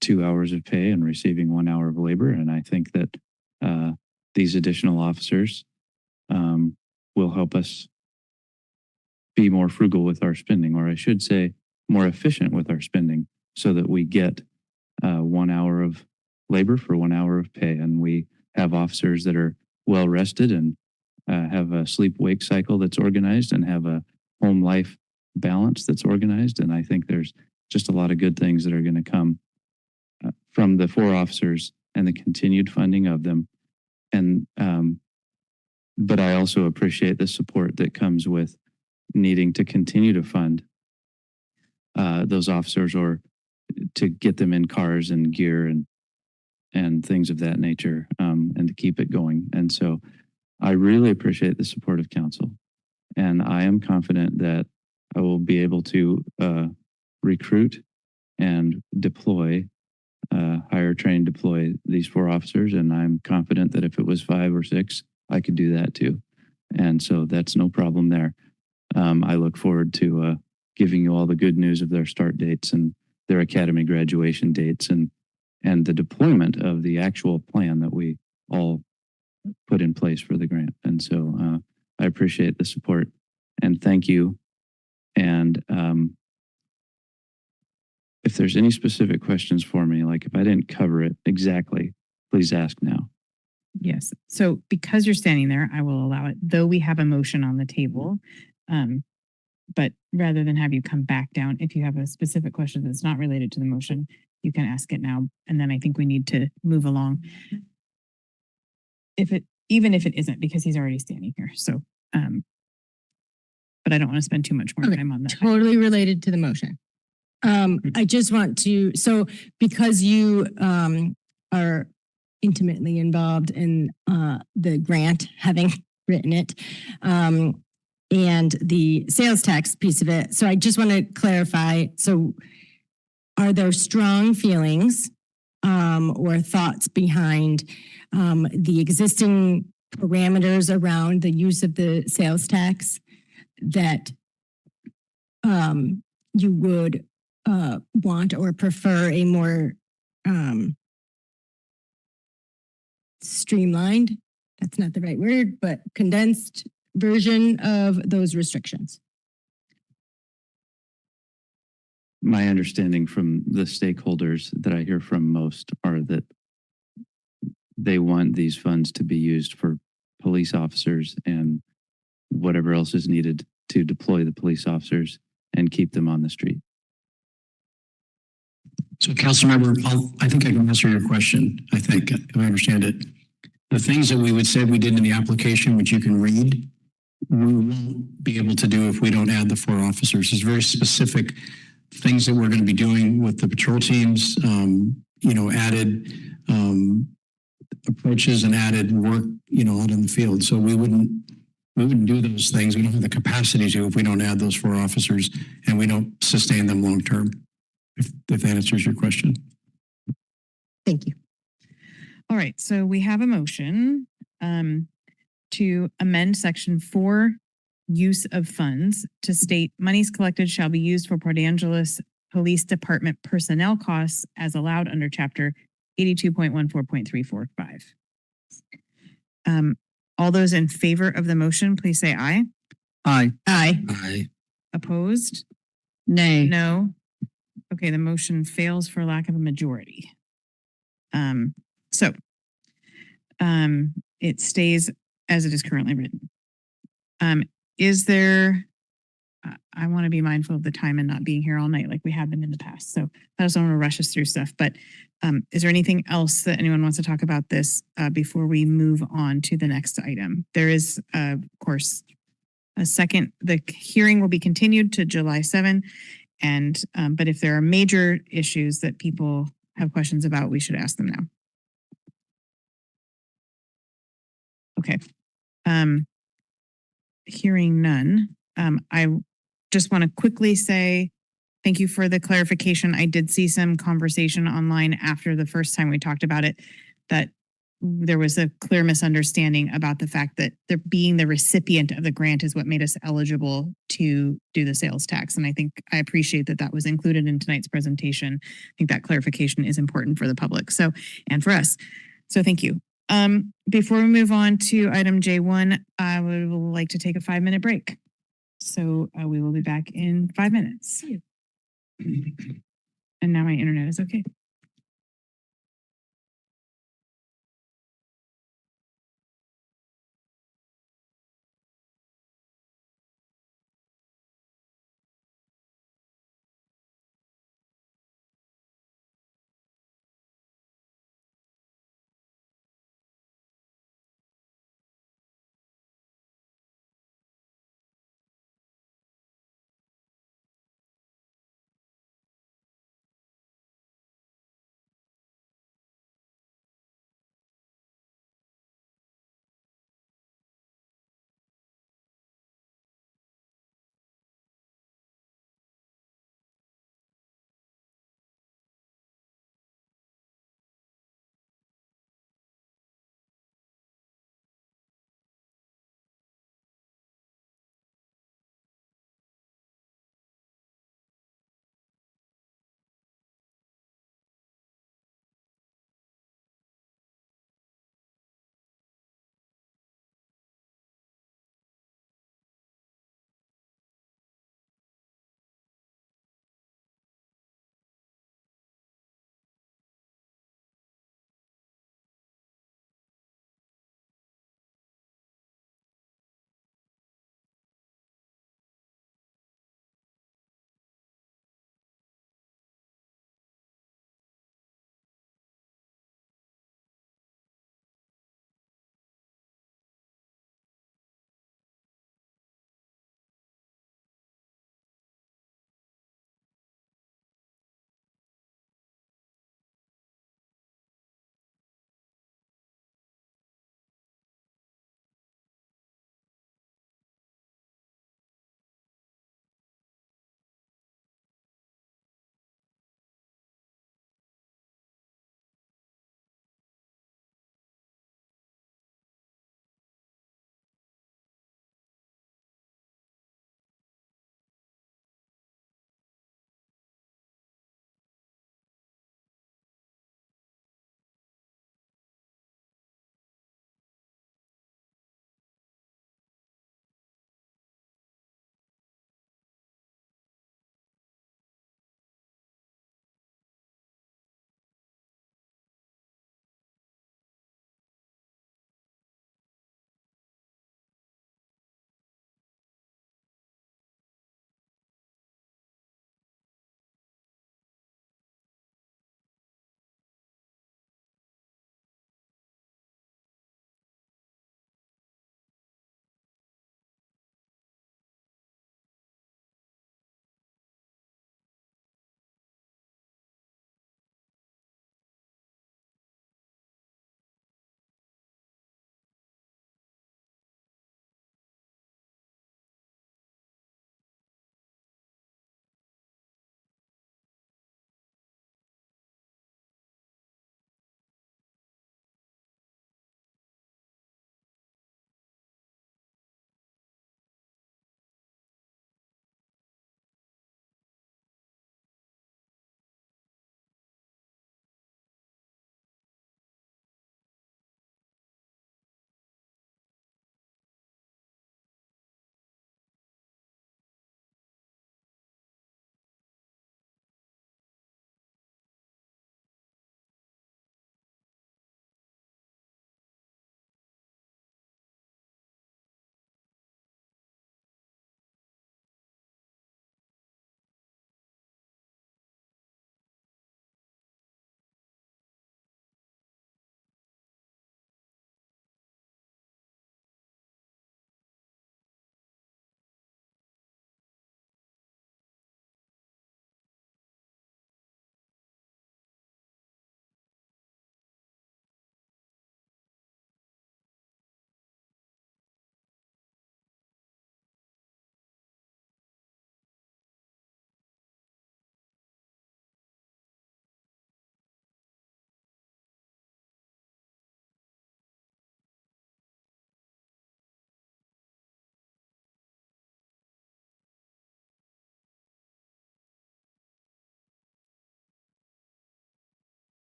2 hours of pay and receiving 1 hour of labor. And I think that these additional officers will help us be more frugal with our spending, or I should say more efficient with our spending, so that we get 1 hour of labor for 1 hour of pay. And we have officers that are well rested and have a sleep-wake cycle that's organized and have a home life balance that's organized. And I think there's just a lot of good things that are going to come from the 4 officers and the continued funding of them. And but I also appreciate the support that comes with needing to continue to fund those officers, or to get them in cars and gear and things of that nature, and to keep it going. And so I really appreciate the support of council, and I am confident that I will be able to recruit and deploy, hire, train, deploy these 4 officers. And I'm confident that if it was 5 or 6, I could do that too. And so that's no problem there. I look forward to giving you all the good news of their start dates and their academy graduation dates, and the deployment of the actual plan that we all put in place for the grant. And so I appreciate the support, and thank you. And if there's any specific questions for me, like if I didn't cover it exactly, please ask now. Yes. So because you're standing there, I will allow it, though we have a motion on the table. But rather than have you come back down, if you have a specific question that's not related to the motion, you can ask it now. And then I think we need to move along. Even if it isn't, because he's already standing here. So, but I don't want to spend too much more time on that. Totally related to the motion. I just want to, so because you are intimately involved in the grant, having written it, and the sales tax piece of it. So I just want to clarify. So are there strong feelings or thoughts behind the existing parameters around the use of the sales tax that you would want or prefer a more streamlined, that's not the right word, but condensed version of those restrictions? My understanding from the stakeholders that I hear from most are that they want these funds to be used for police officers and whatever else is needed to deploy the police officers and keep them on the street. So Councilmember, I think I can answer your question. I think, if I understand it. The things that we would say we did in the application, which you can read, we won't be able to do if we don't add the 4 officers. There's very specific things that we're going to be doing with the patrol teams, added approaches and added work, out in the field. So we wouldn't do those things. We don't have the capacity to if we don't add those 4 officers and we don't sustain them long term. If that answers your question. Thank you. All right. So we have a motion to amend section 4, use of funds, to state monies collected shall be used for Port Angeles Police Department personnel costs as allowed under chapter 82.14.345. All those in favor of the motion, please say aye. Aye. Aye. Aye. Opposed? Nay. No. Okay, the motion fails for lack of a majority. So it stays as it is currently written. Is there, I want to be mindful of the time and not being here all night like we have been in the past. So I just don't want to rush us through stuff. But is there anything else that anyone wants to talk about this before we move on to the next item? There is, of course, the hearing will be continued to July 7. And, but if there are major issues that people have questions about, we should ask them now. Okay. Hearing none, I just want to quickly say thank you for the clarification. I did see some conversation online after the first time we talked about it that there was a clear misunderstanding about the fact that being the recipient of the grant is what made us eligible to do the sales tax. And I think I appreciate that that was included in tonight's presentation. I think that clarification is important for the public. So, and for us. So thank you. Before we move on to item J1, I would like to take a 5-minute break. So we will be back in 5 minutes. And now my internet is okay.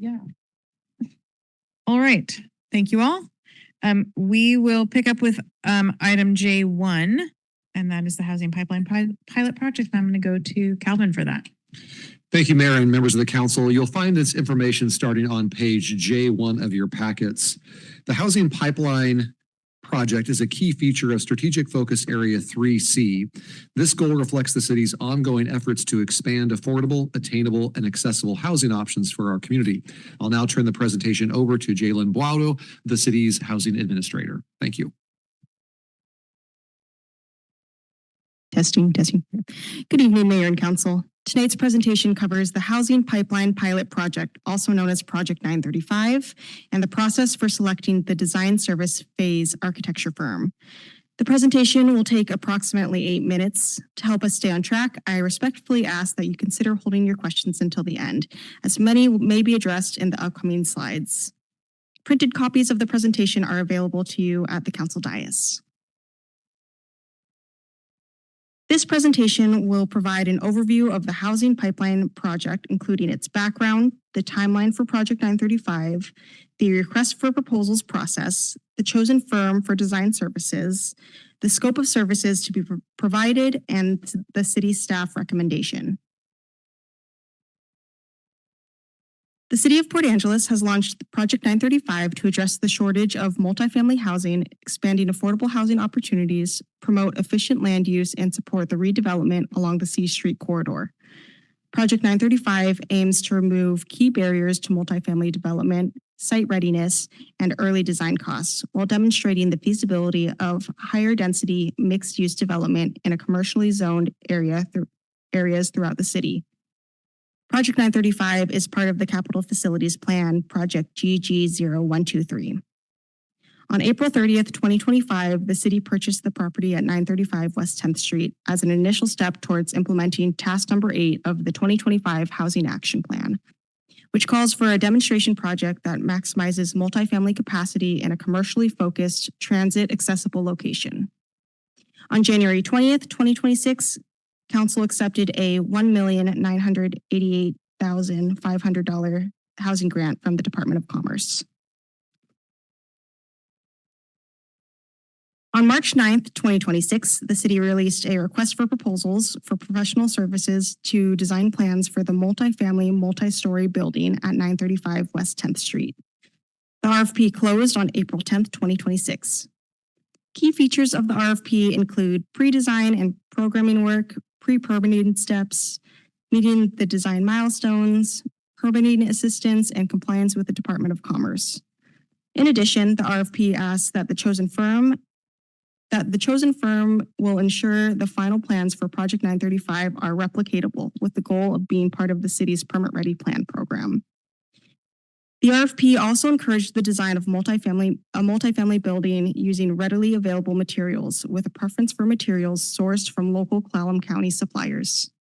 Yeah. All right. Thank you all. We will pick up with item J1, and that is the housing pipeline pilot project. I'm going to go to Calvin for that. Thank you, Mayor and members of the council. You'll find this information starting on page J1 of your packets. The housing pipeline project is a key feature of Strategic Focus Area 3C. This goal reflects the city's ongoing efforts to expand affordable, attainable, and accessible housing options for our community. I'll now turn the presentation over to Jalen Buaudo, the city's housing administrator. Thank you. Testing. Good evening, Mayor and Council. Tonight's presentation covers the Housing Pipeline Pilot Project, also known as Project 935, and the process for selecting the design service phase architecture firm. The presentation will take approximately 8 minutes. To help us stay on track, I respectfully ask that you consider holding your questions until the end, as many may be addressed in the upcoming slides. Printed copies of the presentation are available to you at the council dais. This presentation will provide an overview of the housing pipeline project, including its background, the timeline for Project 935, the request for proposals process, the chosen firm for design services, the scope of services to be provided, and the city staff recommendation. The City of Port Angeles has launched Project 935 to address the shortage of multifamily housing, expanding affordable housing opportunities, promote efficient land use, and support the redevelopment along the C Street corridor. Project 935 aims to remove key barriers to multifamily development, site readiness, and early design costs, while demonstrating the feasibility of higher density mixed-use development in a commercially zoned areas throughout the city. Project 935 is part of the Capital Facilities Plan, Project GG0123. On April 30th, 2025, the city purchased the property at 935 West 10th Street as an initial step towards implementing task number 8 of the 2025 Housing Action Plan, which calls for a demonstration project that maximizes multifamily capacity in a commercially focused, transit-accessible location. On January 20th, 2026, Council accepted a $1,988,500 housing grant from the Department of Commerce. On March 9th, 2026, the city released a request for proposals for professional services to design plans for the multifamily multi-story building at 935 West 10th Street. The RFP closed on April 10th, 2026. Key features of the RFP include pre-design and programming work, pre-permitting steps, meeting the design milestones, permitting assistance, and compliance with the Department of Commerce. In addition, the RFP asks that the chosen firm will ensure the final plans for Project 935 are replicatable, with the goal of being part of the city's Permit Ready Plan program. The RFP also encouraged the design of a multifamily building using readily available materials, with a preference for materials sourced from local Clallam County suppliers.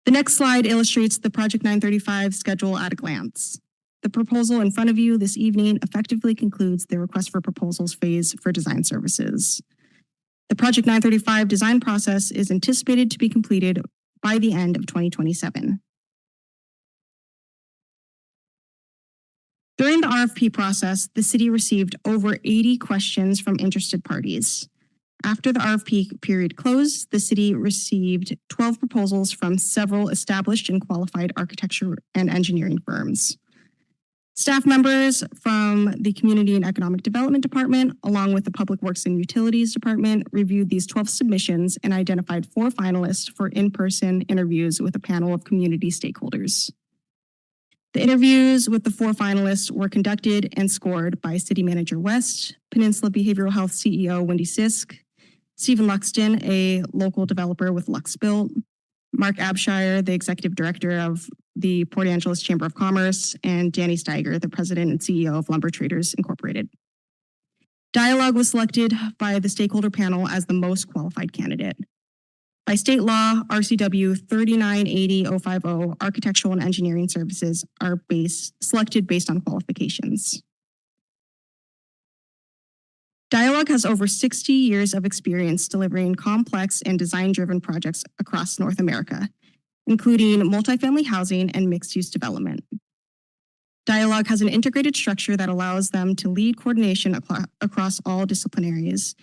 The next slide illustrates the Project 935 schedule at a glance. The proposal in front of you this evening effectively concludes the request for proposals phase for design services. The Project 935 design process is anticipated to be completed by the end of 2027. During the RFP process, the city received over 80 questions from interested parties. After the RFP period closed, the city received 12 proposals from several established and qualified architecture and engineering firms. Staff members from the Community and Economic Development Department, along with the Public Works and Utilities Department, reviewed these 12 submissions and identified 4 finalists for in-person interviews with a panel of community stakeholders. The interviews with the 4 finalists were conducted and scored by City Manager West, Peninsula Behavioral Health CEO Wendy Sisk, Stephen Luxton, a local developer with Lux Built, Mark Abshire, the Executive Director of the Port Angeles Chamber of Commerce, and Danny Steiger, the President and CEO of Lumber Traders Incorporated. Dialogue was selected by the stakeholder panel as the most qualified candidate. By state law, RCW 3980050, architectural and engineering services are selected based on qualifications. Dialogue has over 60 years of experience delivering complex and design-driven projects across North America. including multifamily housing and mixed-use development. Dialogue has an integrated structure that allows them to lead coordination across all discipline areas,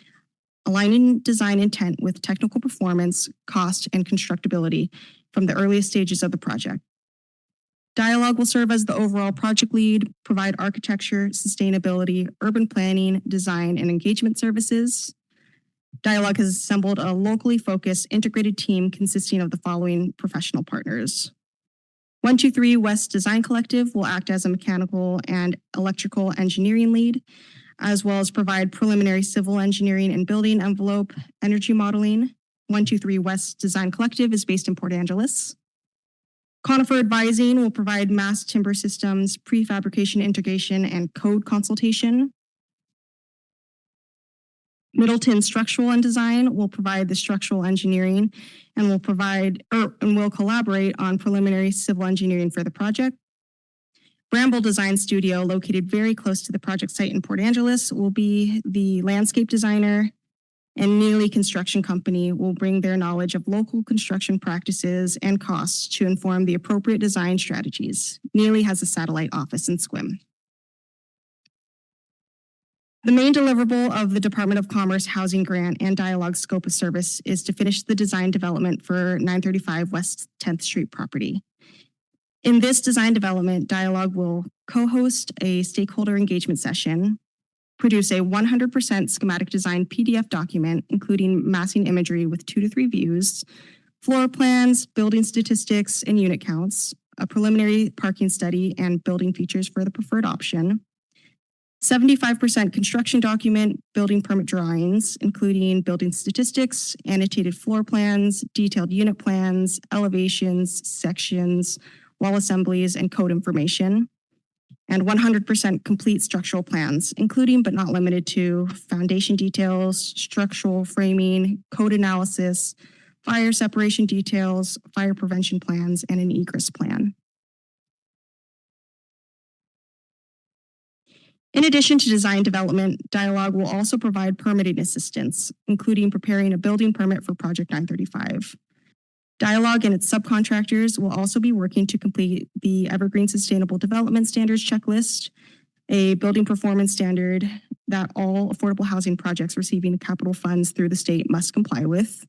aligning design intent with technical performance, cost, and constructability from the earliest stages of the project. Dialogue will serve as the overall project lead, provide architecture, sustainability, urban planning, design, and engagement services. Dialogue has assembled a locally focused integrated team consisting of the following professional partners. 123 West Design Collective will act as a mechanical and electrical engineering lead, as well as provide preliminary civil engineering and building envelope energy modeling. 123 West Design Collective is based in Port Angeles. Conifer Advising will provide mass timber systems, prefabrication integration, and code consultation. Middleton Structural and Design will provide the structural engineering and will collaborate on preliminary civil engineering for the project. Bramble Design Studio, located very close to the project site in Port Angeles, will be the landscape designer, and Neely Construction Company will bring their knowledge of local construction practices and costs to inform the appropriate design strategies. Neely has a satellite office in Sequim. The main deliverable of the Department of Commerce Housing Grant and Dialogue scope of service is to finish the design development for 935 West 10th Street property. In this design development, Dialogue will co-host a stakeholder engagement session, produce a 100% schematic design PDF document, including massing imagery with 2 to 3 views, floor plans, building statistics, and unit counts, a preliminary parking study, and building features for the preferred option. 75% construction document, building permit drawings, including building statistics, annotated floor plans, detailed unit plans, elevations, sections, wall assemblies, and code information. And 100% complete structural plans, including but not limited to foundation details, structural framing, code analysis, fire separation details, fire prevention plans, and an egress plan. In addition to design development, Dialogue will also provide permitting assistance, including preparing a building permit for Project 935. Dialogue and its subcontractors will also be working to complete the Evergreen Sustainable Development Standards Checklist, a building performance standard that all affordable housing projects receiving capital funds through the state must comply with.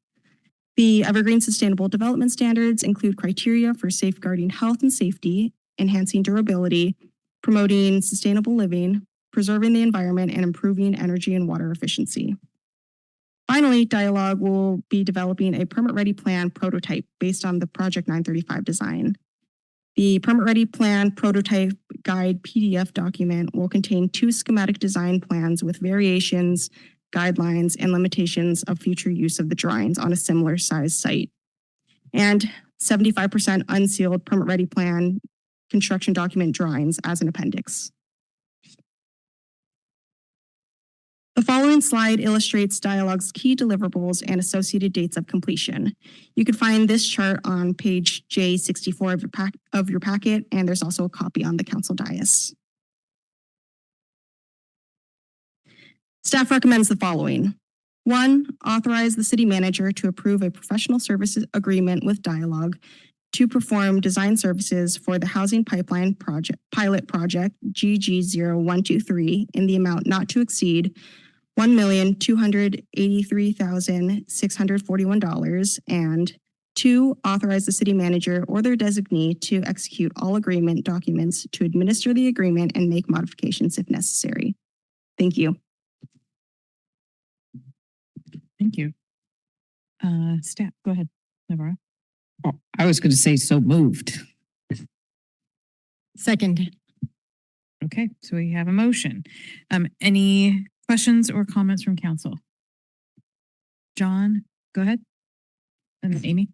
The Evergreen Sustainable Development Standards include criteria for safeguarding health and safety, enhancing durability, promoting sustainable living, preserving the environment, and improving energy and water efficiency. Finally, Dialogue will be developing a permit-ready plan prototype based on the Project 935 design. The permit-ready plan prototype guide PDF document will contain 2 schematic design plans with variations, guidelines, and limitations of future use of the drawings on a similar size site, and 75% unsealed permit-ready plan construction document drawings as an appendix. The following slide illustrates Dialogue's key deliverables and associated dates of completion. You can find this chart on page J64 of your packet, and there's also a copy on the council dais. Staff recommends the following. 1, authorize the city manager to approve a professional services agreement with Dialogue to perform design services for the Housing Pipeline Pilot Project GG0123 in the amount not to exceed $1,283,641, and 2, authorize the city manager or their designee to execute all agreement documents to administer the agreement and make modifications if necessary. Thank you. Thank you. Staff, go ahead, Navarro. Oh, I was going to say so moved. Second. Okay, so we have a motion. Any questions or comments from council? John, go ahead. And Amy.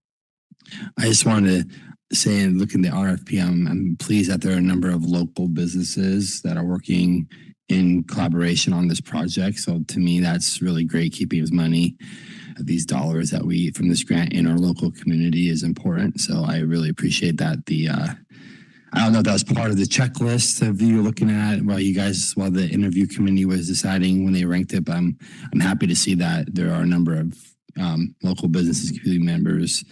I just wanted to say, and look in the RFP, I'm pleased that there are a number of local businesses that are working in collaboration on this project. So to me, that's really great. Keeping as money, these dollars that we from this grant in our local community is important. So I really appreciate that. I don't know if that was part of the checklist of you looking at while the interview committee was deciding when they ranked it, but I'm happy to see that there are a number of local businesses, community members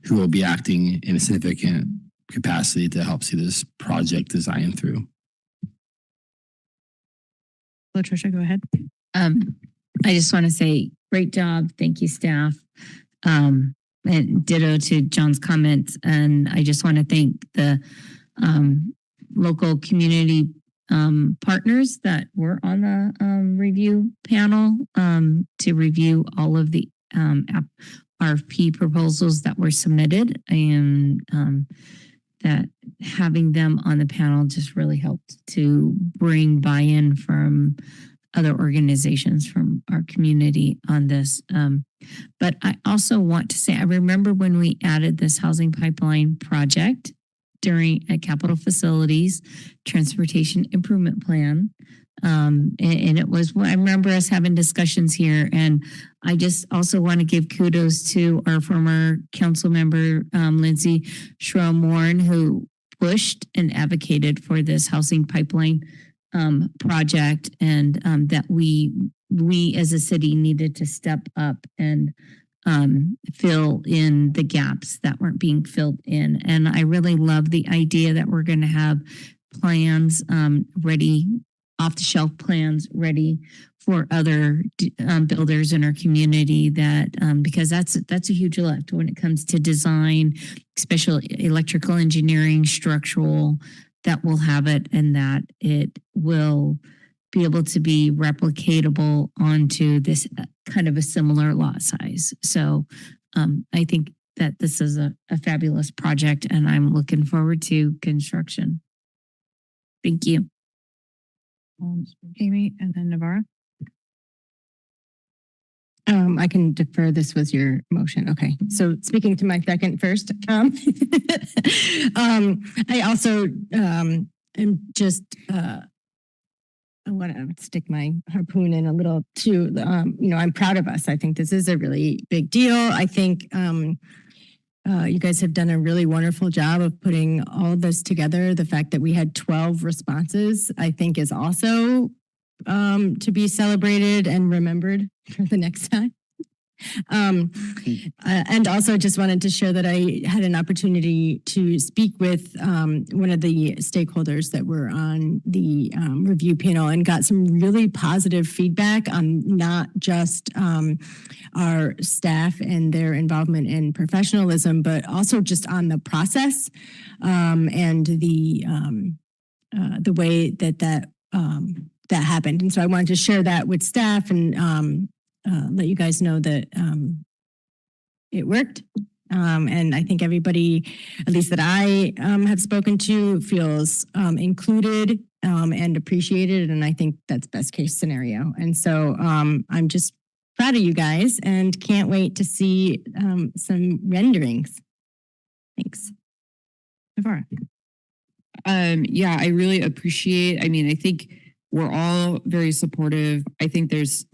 who will be acting in a significant capacity to help see this project design through. Latricia, go ahead. I just want to say, great job. Thank you, staff. And ditto to John's comments. And I just want to thank the local community partners that were on the review panel to review all of the RFP proposals that were submitted, and that having them on the panel just really helped to bring buy-in from other organizations from our community on this. But I also want to say, I remember when we added this housing pipeline project during a capital facilities transportation improvement plan. And it was, I remember us having discussions here, and I just also want to give kudos to our former council member, Lindsay Schromm-Warren, who pushed and advocated for this housing pipeline project, and that we as a city needed to step up and fill in the gaps that weren't being filled in. And I really love the idea that we're going to have plans ready, off-the-shelf plans ready for other builders in our community, that because that's a huge lift when it comes to design, especially electrical engineering, structural, that will have it, and that it will be able to be replicatable onto this kind of a similar lot size. So I think that this is a fabulous project, and I'm looking forward to construction. Thank you. Amy, and then Navarra. I can defer. This was your motion. Okay. So speaking to my second first, I also am just, I want to stick my harpoon in a little too. I'm proud of us. I think this is a really big deal. I think you guys have done a really wonderful job of putting all of this together. The fact that we had 12 responses, I think, is also to be celebrated and remembered for the next time. And also just wanted to share that I had an opportunity to speak with one of the stakeholders that were on the review panel, and got some really positive feedback on not just our staff and their involvement in professionalism, but also just on the process and the way that happened. And so I wanted to share that with staff and let you guys know that it worked. And I think everybody, at least that I have spoken to, feels included and appreciated. And I think that's best case scenario. And so I'm just proud of you guys and can't wait to see some renderings. Thanks. Navarra. Yeah, I really appreciate, I think we're all very supportive. I think there's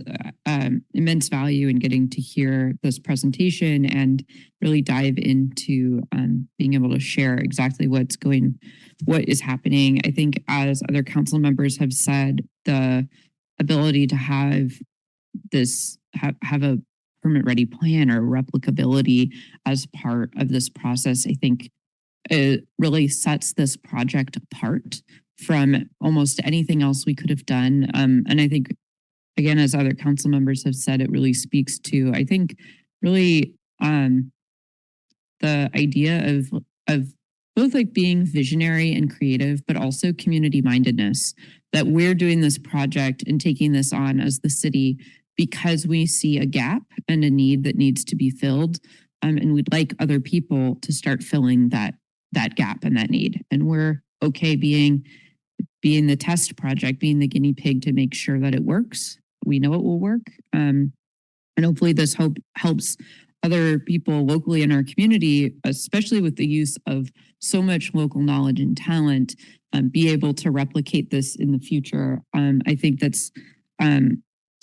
immense value in getting to hear this presentation and really dive into being able to share exactly what is happening. I think, as other council members have said, the ability to have this, have a permit ready plan or replicability as part of this process, I think it really sets this project apart from almost anything else we could have done. And I think, again, as other council members have said, it really speaks to, I think, really the idea of both like being visionary and creative, but also community mindedness, that we're doing this project and taking this on as the city because we see a gap and a need that needs to be filled. And we'd like other people to start filling that gap and that need. And we're okay being the test project, being the guinea pig to make sure that it works. We know it will work. And hopefully this helps other people locally in our community, especially with the use of so much local knowledge and talent, be able to replicate this in the future. I think that's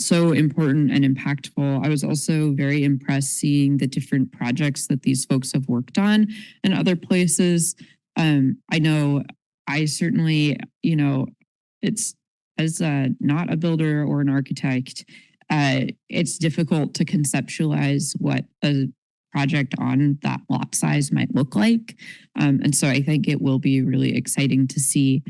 so important and impactful. I was also very impressed seeing the different projects that these folks have worked on in other places. I know I certainly, it's as not a builder or an architect, it's difficult to conceptualize what a project on that lot size might look like. And so I think it will be really exciting to see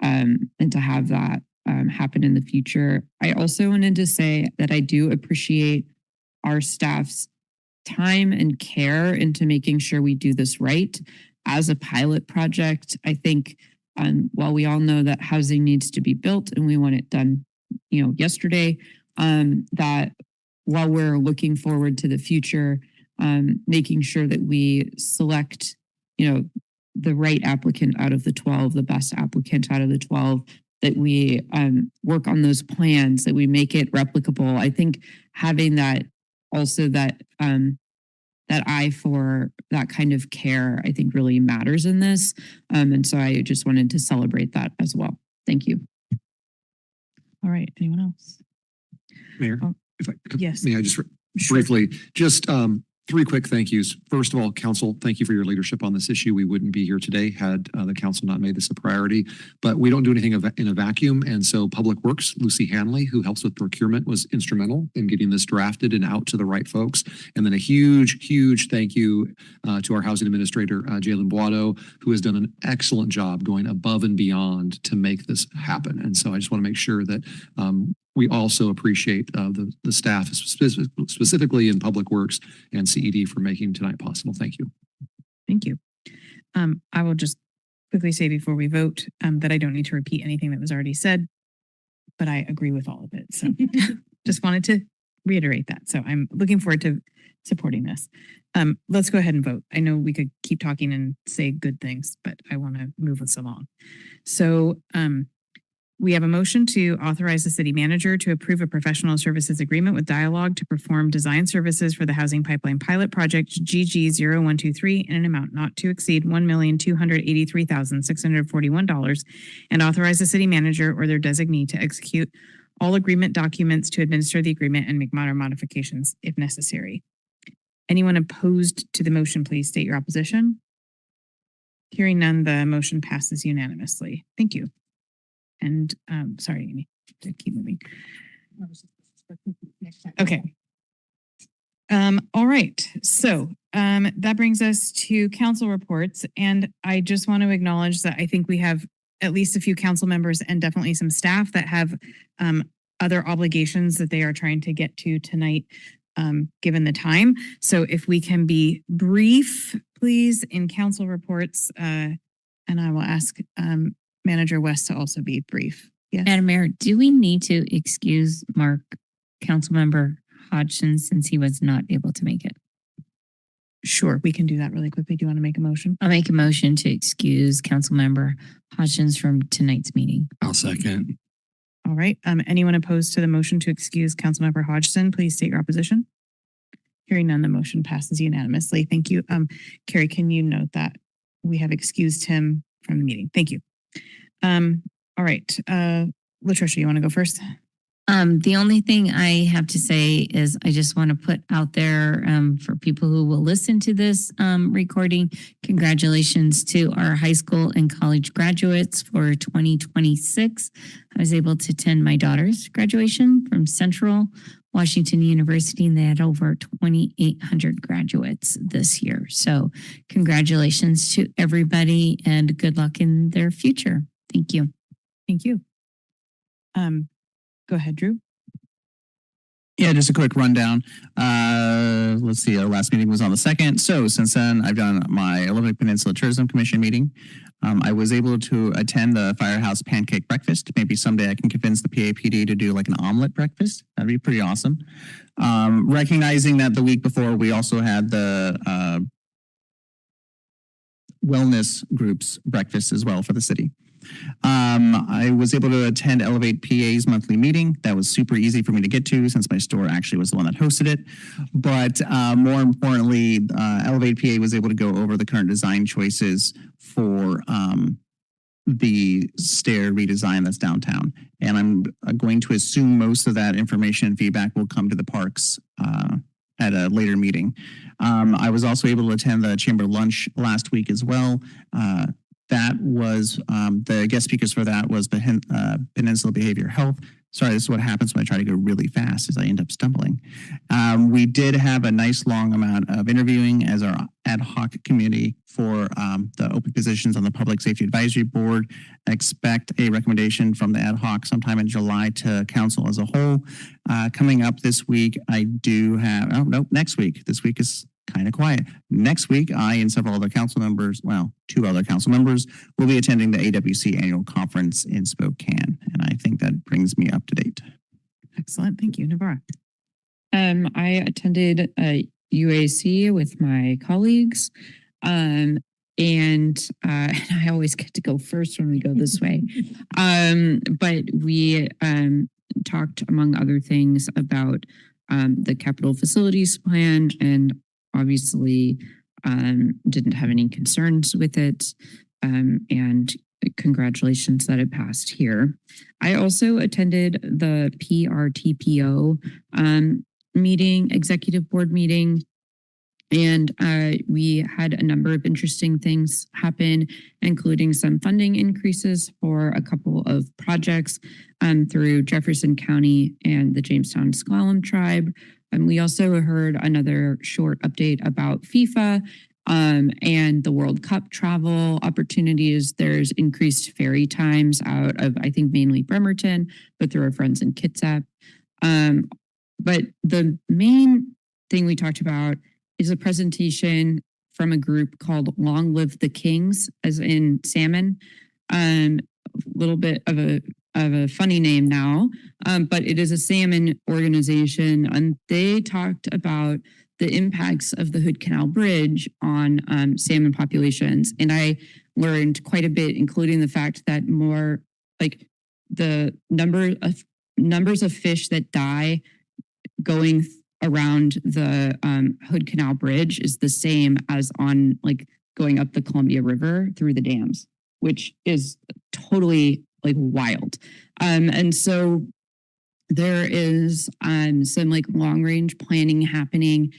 and to have that happen in the future. I also wanted to say that I do appreciate our staff's time and care into making sure we do this right. As a pilot project, I think while we all know that housing needs to be built and we want it done, yesterday, that while we're looking forward to the future, making sure that we select, the right applicant out of the 12, the best applicant out of the 12, that we work on those plans, that we make it replicable. I think having that also that eye for that kind of care, I think really matters in this. And so I just wanted to celebrate that as well. Thank you. All right. Anyone else? Mayor, Oh, if I could, yes. may I just briefly, just 3 quick thank yous. First of all, council, thank you for your leadership on this issue. We wouldn't be here today had the council not made this a priority, but we don't do anything in a vacuum. And so Public Works, Lucy Hanley, who helps with procurement, was instrumental in getting this drafted and out to the right folks. And then a huge thank you to our housing administrator, Jalen Boado, who has done an excellent job going above and beyond to make this happen. And so I just want to make sure that we also appreciate the staff, specifically in Public Works and CED, for making tonight possible. Thank you. Thank you. I will just quickly say before we vote that I don't need to repeat anything that was already said, but I agree with all of it. So just wanted to reiterate that. So I'm looking forward to supporting this. Let's go ahead and vote. I know we could keep talking and say good things, but I want to move us along. So we have a motion to authorize the city manager to approve a professional services agreement with Dialogue to perform design services for the Housing Pipeline Pilot Project GG0123 in an amount not to exceed $1,283,641, and authorize the city manager or their designee to execute all agreement documents to administer the agreement and make minor modifications if necessary. Anyone opposed to the motion, please state your opposition. Hearing none, the motion passes unanimously. Thank you. And sorry, Amy, to keep moving. Okay. All right. So that brings us to council reports. And I just want to acknowledge that I think we have at least a few council members and definitely some staff that have other obligations that they are trying to get to tonight, given the time. So if we can be brief, please, in council reports, and I will ask Manager West to also be brief. Yes. Madam Mayor, do we need to excuse Councilmember Hodgson since he was not able to make it? Sure, we can do that really quickly. Do you want to make a motion? I'll make a motion to excuse Councilmember Hodgson from tonight's meeting. I'll second. All right. Anyone opposed to the motion to excuse Councilmember Hodgson, please state your opposition. Hearing none, the motion passes unanimously. Thank you. Carrie, can you note that we have excused him from the meeting? Thank you. All right. Latricia, you want to go first? The only thing I have to say is I just want to put out there for people who will listen to this recording, congratulations to our high school and college graduates for 2026. I was able to attend my daughter's graduation from Central Washington University, and they had over 2,800 graduates this year. So congratulations to everybody and good luck in their future. Thank you. Thank you. Go ahead, Drew. Yeah, just a quick rundown. Let's see, our last meeting was on the 2nd. So since then, I've done my Olympic Peninsula Tourism Commission meeting. I was able to attend the Firehouse Pancake Breakfast. Maybe someday I can convince the PAPD to do like an omelet breakfast. That'd be pretty awesome. Recognizing that the week before, we also had the wellness groups breakfast as well for the city. I was able to attend Elevate PA's monthly meeting. That was super easy for me to get to since my store actually was the one that hosted it. But more importantly, Elevate PA was able to go over the current design choices for the stair redesign that's downtown. And I'm going to assume most of that information and feedback will come to the parks at a later meeting. I was also able to attend the chamber lunch last week as well. That was the guest speakers for that was Peninsula Behavior Health, Sorry, this is what happens when I try to go really fast is I end up stumbling. We did have a nice long amount of interviewing as our ad hoc committee for the open positions on the Public Safety Advisory Board. I expect a recommendation from the ad hoc sometime in July to council as a whole. Coming up this week, I do have, oh, no, next week. This week is kind of quiet. Next week, I and several other council members, well, 2 other council members, will be attending the AWC annual conference in Spokane. And I think that brings me up to date. Excellent. Thank you, Navarra. I attended a UAC with my colleagues. And I always get to go first when we go this way. But we talked, among other things, about the capital facilities plan, and obviously didn't have any concerns with it. And congratulations that it passed here. I also attended the PRTPO meeting, executive board meeting. And we had a number of interesting things happen, including some funding increases for a couple of projects through Jefferson County and the Jamestown S'Klallam Tribe. And we also heard another short update about FIFA and the World Cup travel opportunities. There's increased ferry times out of, I think, mainly Bremerton, but through our friends in Kitsap. But the main thing we talked about is a presentation from a group called Long Live the Kings, as in salmon. A little bit of a funny name now, but it is a salmon organization, and they talked about the impacts of the Hood Canal Bridge on salmon populations. And I learned quite a bit, including the fact that more like the numbers of fish that die going around the Hood Canal Bridge is the same as on like going up the Columbia River through the dams, which is totally like wild. And so there is some like long range planning happening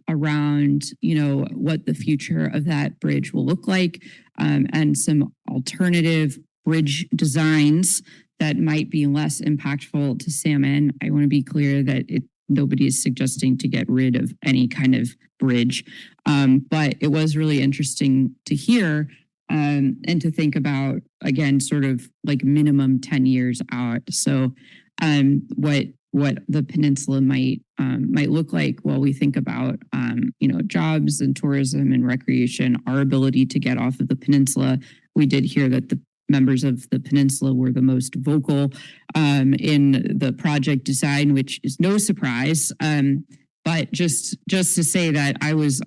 around, you know, what the future of that bridge will look like, and some alternative bridge designs that might be less impactful to salmon. I want to be clear that nobody is suggesting to get rid of any kind of bridge. But it was really interesting to hear and to think about, again, sort of like minimum 10 years out. So what the peninsula might look like while we think about, you know, jobs and tourism and recreation, our ability to get off of the peninsula. We did hear that the members of the peninsula were the most vocal in the project design, which is no surprise. But just to say that I was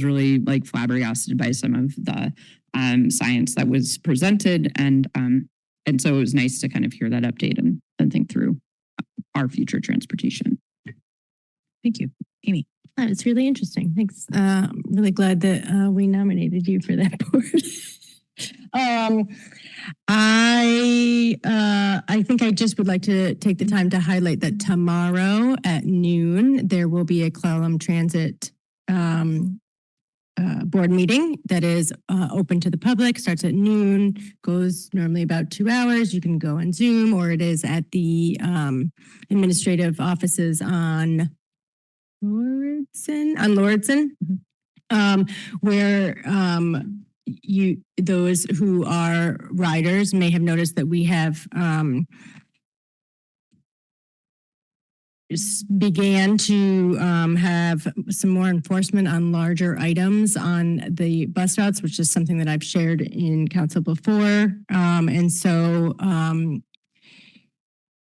really like flabbergasted by some of the science that was presented, and so it was nice to kind of hear that update and think through our future transportation. Thank you, Amy. That was really interesting. Thanks. Really glad that we nominated you for that board. I think I just would like to take the time to highlight that tomorrow at noon, there will be a S'Klallam Transit board meeting that is open to the public, starts at noon, goes normally about 2 hours. You can go on Zoom, or it is at the administrative offices on Lauridsen, where those who are riders may have noticed that we have began to have some more enforcement on larger items on the bus routes, which is something that I've shared in council before. And so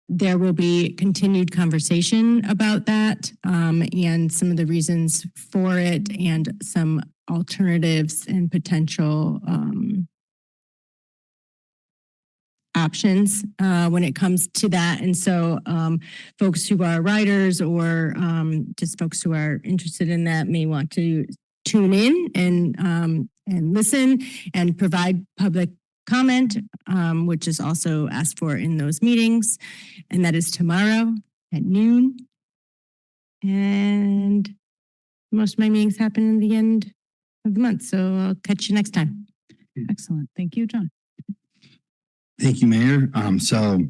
there will be continued conversation about that and some of the reasons for it and some alternatives and potential options when it comes to that. And so folks who are riders or just folks who are interested in that may want to tune in and listen and provide public comment, which is also asked for in those meetings. And that is tomorrow at noon. And most of my meetings happen in the end of the month. So I'll catch you next time. Excellent. Thank you, John. Thank you, Mayor. So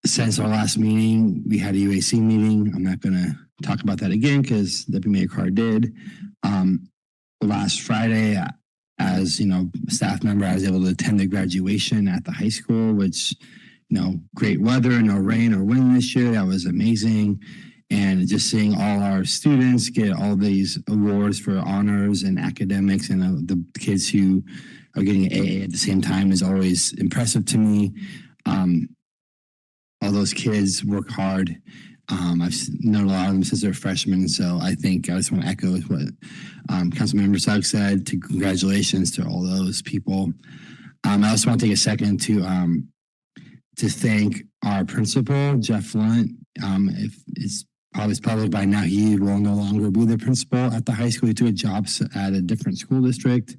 Since our last meeting, we had a UAC meeting. I'm not going to talk about that again because Deputy Mayor Carr did. Last Friday, as you know, staff member, I was able to attend the graduation at the high school, which, you know, great weather, no rain or wind this year. That was amazing. And just seeing all our students get all these awards for honors and academics, and the kids who are getting an AA at the same time is always impressive to me. All those kids work hard. I've known a lot of them since they're freshmen, so I think I just want to echo what Councilmember Sugg said. Congratulations to all those people. I also want to take a second to thank our principal, Jeff Lunt. If it's probably by now, he will no longer be the principal at the high school. He took a job at a different school district.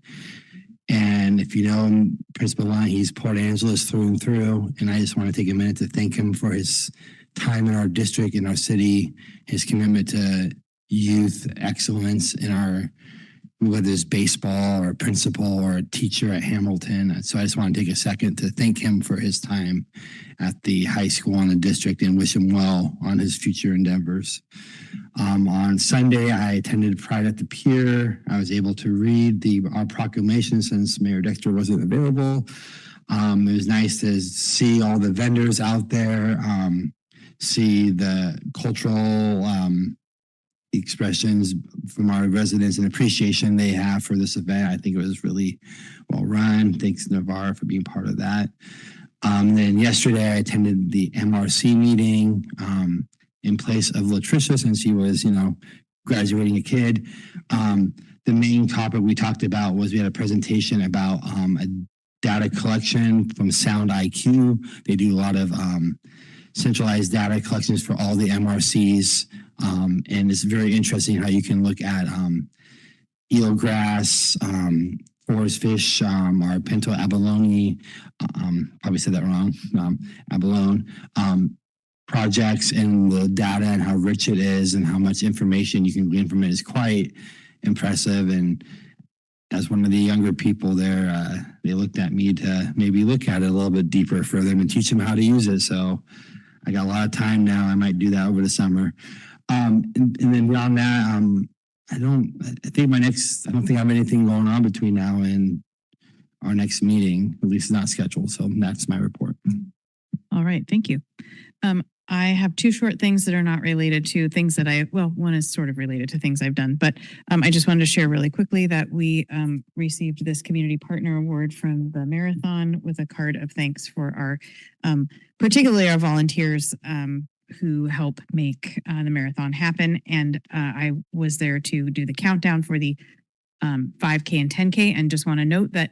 And if you know him, Principal Lunt, he's Port Angeles through and through. And I just want to take a minute to thank him for his time in our district, in our city, his commitment to youth excellence in our, whether it's baseball or principal or a teacher at Hamilton. So I just want to take a second to thank him for his time at the high school and the district and wish him well on his future endeavors. On Sunday, I attended Pride at the Pier. I was able to read our proclamation since Mayor Dexter wasn't available. It was nice to see all the vendors out there, see the cultural expressions from our residents and appreciation they have for this event. I think it was really well run. Thanks, Navarre, for being part of that. Then yesterday, I attended the MRC meeting in place of Latricia, since she was, you know, graduating a kid. The main topic we talked about was we had a presentation about a data collection from Sound IQ. They do a lot of centralized data collections for all the MRCs. And it's very interesting how you can look at eelgrass, forest fish, or Pinto abalone, probably said that wrong, abalone, projects, and the data and how rich it is and how much information you can glean from it is quite impressive. And as one of the younger people there, they looked at me to maybe look at it a little bit deeper for them and teach them how to use it. So I got a lot of time now. I might do that over the summer. And then beyond that, I don't think I have anything going on between now and our next meeting. At least it's not scheduled. So that's my report. All right. Thank you. I have two short things that are not related to things that one is sort of related to things I've done, but I just wanted to share really quickly that we received this Community Partner Award from the Marathon with a card of thanks for our, particularly our volunteers who help make the marathon happen. And I was there to do the countdown for the 5K and 10K, and just want to note that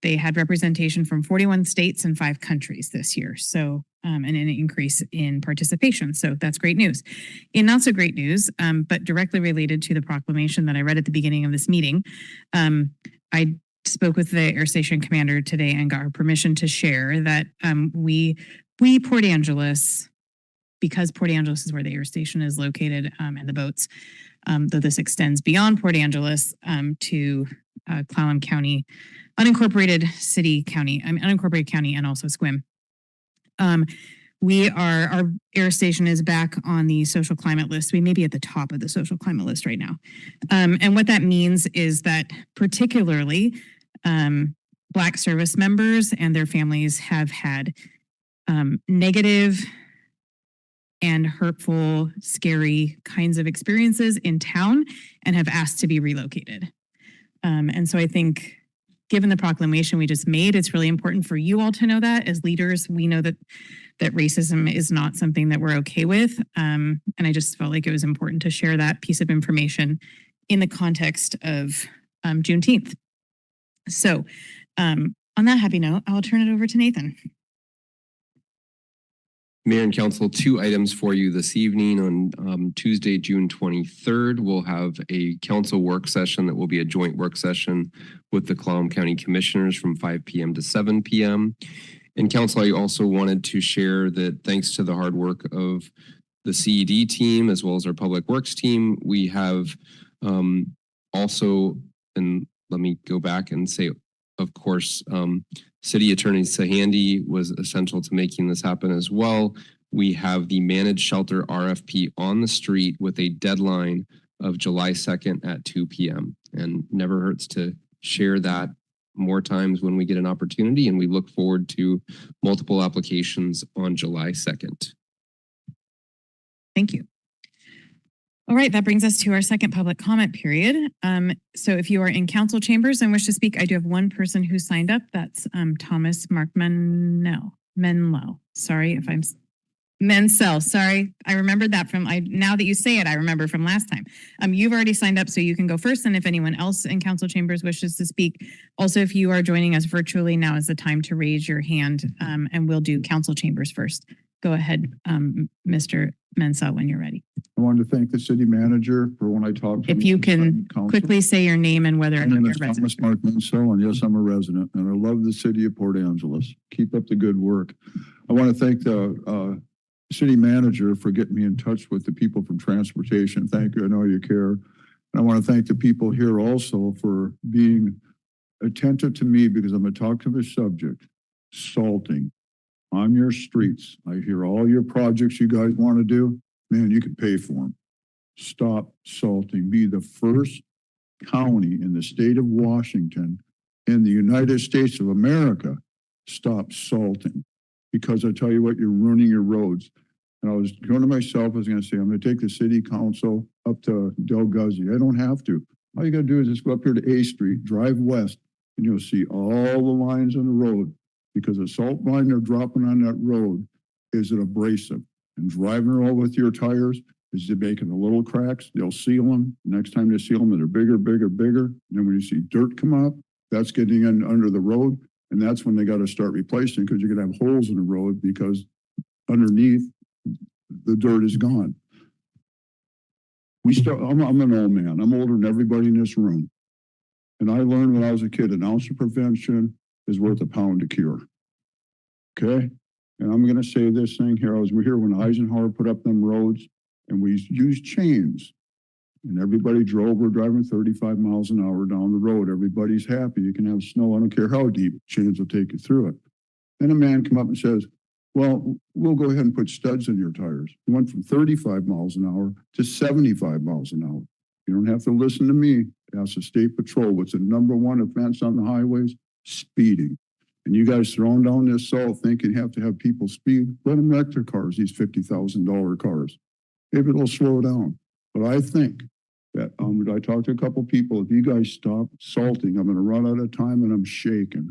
they had representation from 41 states and 5 countries this year. So, and an increase in participation. So that's great news. In not so great news, but directly related to the proclamation that I read at the beginning of this meeting, I spoke with the air station commander today and got her permission to share that we Port Angeles, because Port Angeles is where the air station is located, and the boats, though this extends beyond Port Angeles to Clallam County, unincorporated county, and also Sequim. Our air station is back on the social climate list. We may be at the top of the social climate list right now. And what that means is that particularly Black service members and their families have had negative and hurtful, scary kinds of experiences in town and have asked to be relocated. And so I think, given the proclamation we just made, it's really important for you all to know that. As leaders, we know that racism is not something that we're okay with. And I just felt like it was important to share that piece of information in the context of Juneteenth. So on that happy note, I'll turn it over to Nathan. Mayor and Council, 2 items for you this evening. On Tuesday, June 23rd, we'll have a council work session that will be a joint work session with the Clallam County Commissioners from 5 p.m. to 7 p.m. And Council, I also wanted to share that thanks to the hard work of the CED team as well as our Public Works team, we have also, and let me go back and say, of course, City Attorney Sahandi was essential to making this happen as well. We have the managed shelter RFP on the street with a deadline of July 2nd at 2 p.m. And never hurts to share that more times when we get an opportunity, and we look forward to multiple applications on July 2nd. Thank you. All right, that brings us to our second public comment period. So if you are in council chambers and wish to speak, I do have one person who signed up. That's Thomas Mark Menlo. Sorry if I'm Menzel. Sorry, I remembered that from now that you say it, I remember from last time. You've already signed up, so you can go first. And if anyone else in council chambers wishes to speak, also if you are joining us virtually, now is the time to raise your hand, and we'll do council chambers first. Go ahead, Mr. Mensa, when you're ready. I wanted to thank the city manager for when I talked to him. If you can quickly say your name and whether or not you're a resident. Thomas Mark Menso, and yes, I'm a resident, and I love the city of Port Angeles. Keep up the good work. I want to thank the city manager for getting me in touch with the people from transportation. Thank you. I know you care. And I want to thank the people here also for being attentive to me, because I'm going to talk to the subject, salting on your streets. I hear all your projects you guys want to do. Man, you can pay for them. Stop salting. Be the first county in the state of Washington in the United States of America. Stop salting. Because I tell you what, you're ruining your roads. And I was going to myself, I was going to say, I'm going to take the city council up to Del Guzzi. I don't have to. All you got to do is just go up here to A Street, drive west, and you'll see all the lines on the road. Because the salt line they're dropping on that road is an abrasive. And driving all with your tires is they're making the little cracks. They'll seal them. Next time they seal them, they're bigger, bigger, bigger. And then when you see dirt come up, that's getting in under the road. And that's when they got to start replacing, because you're going to have holes in the road because underneath the dirt is gone. I'm an old man. I'm older than everybody in this room. And I learned when I was a kid, an ounce of prevention is worth a pound of cure. Okay? And I'm going to say this thing here. I was here when Eisenhower put up them roads, and we used chains. And everybody drove. We're driving 35 miles an hour down the road. Everybody's happy. You can have snow. I don't care how deep. Chains will take you through it. Then a man come up and says, well, we'll go ahead and put studs in your tires. He went from 35 miles an hour to 75 miles an hour. You don't have to listen to me. Ask the state patrol. What's the number one offense on the highways? Speeding. And you guys throwing down this salt thinking you have to have people speed. Let them wreck their cars, these $50,000 cars. Maybe it'll slow down. But I think that I talked to a couple people. If you guys stop salting, I'm going to run out of time and I'm shaking.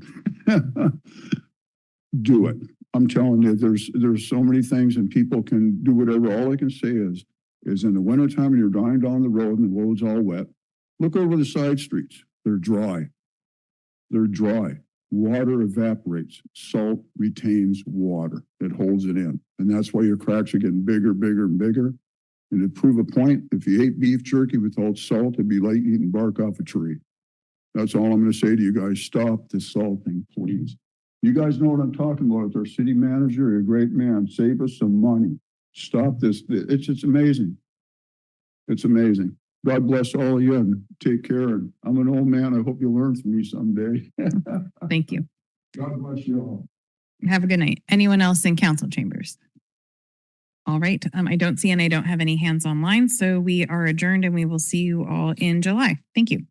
Do it. I'm telling you, there's so many things, and people can do whatever. All I can say is in the wintertime when you're driving down the road and the road's all wet, look over the side streets. They're dry. They're dry. Water evaporates. Salt retains water. It holds it in. And that's why your cracks are getting bigger, bigger, and bigger. And to prove a point, if you ate beef jerky without salt, it'd be like eating bark off a tree. That's all I'm going to say to you guys. Stop the salting, please. You guys know what I'm talking about. It's our city manager, you're a great man. Save us some money. Stop this. It's just amazing. It's amazing. God bless all of you and take care. And I'm an old man. I hope you'll learn from me someday. Thank you. God bless you all. Have a good night. Anyone else in council chambers? All right. I don't see and I don't have any hands online. So we are adjourned, and we will see you all in July. Thank you.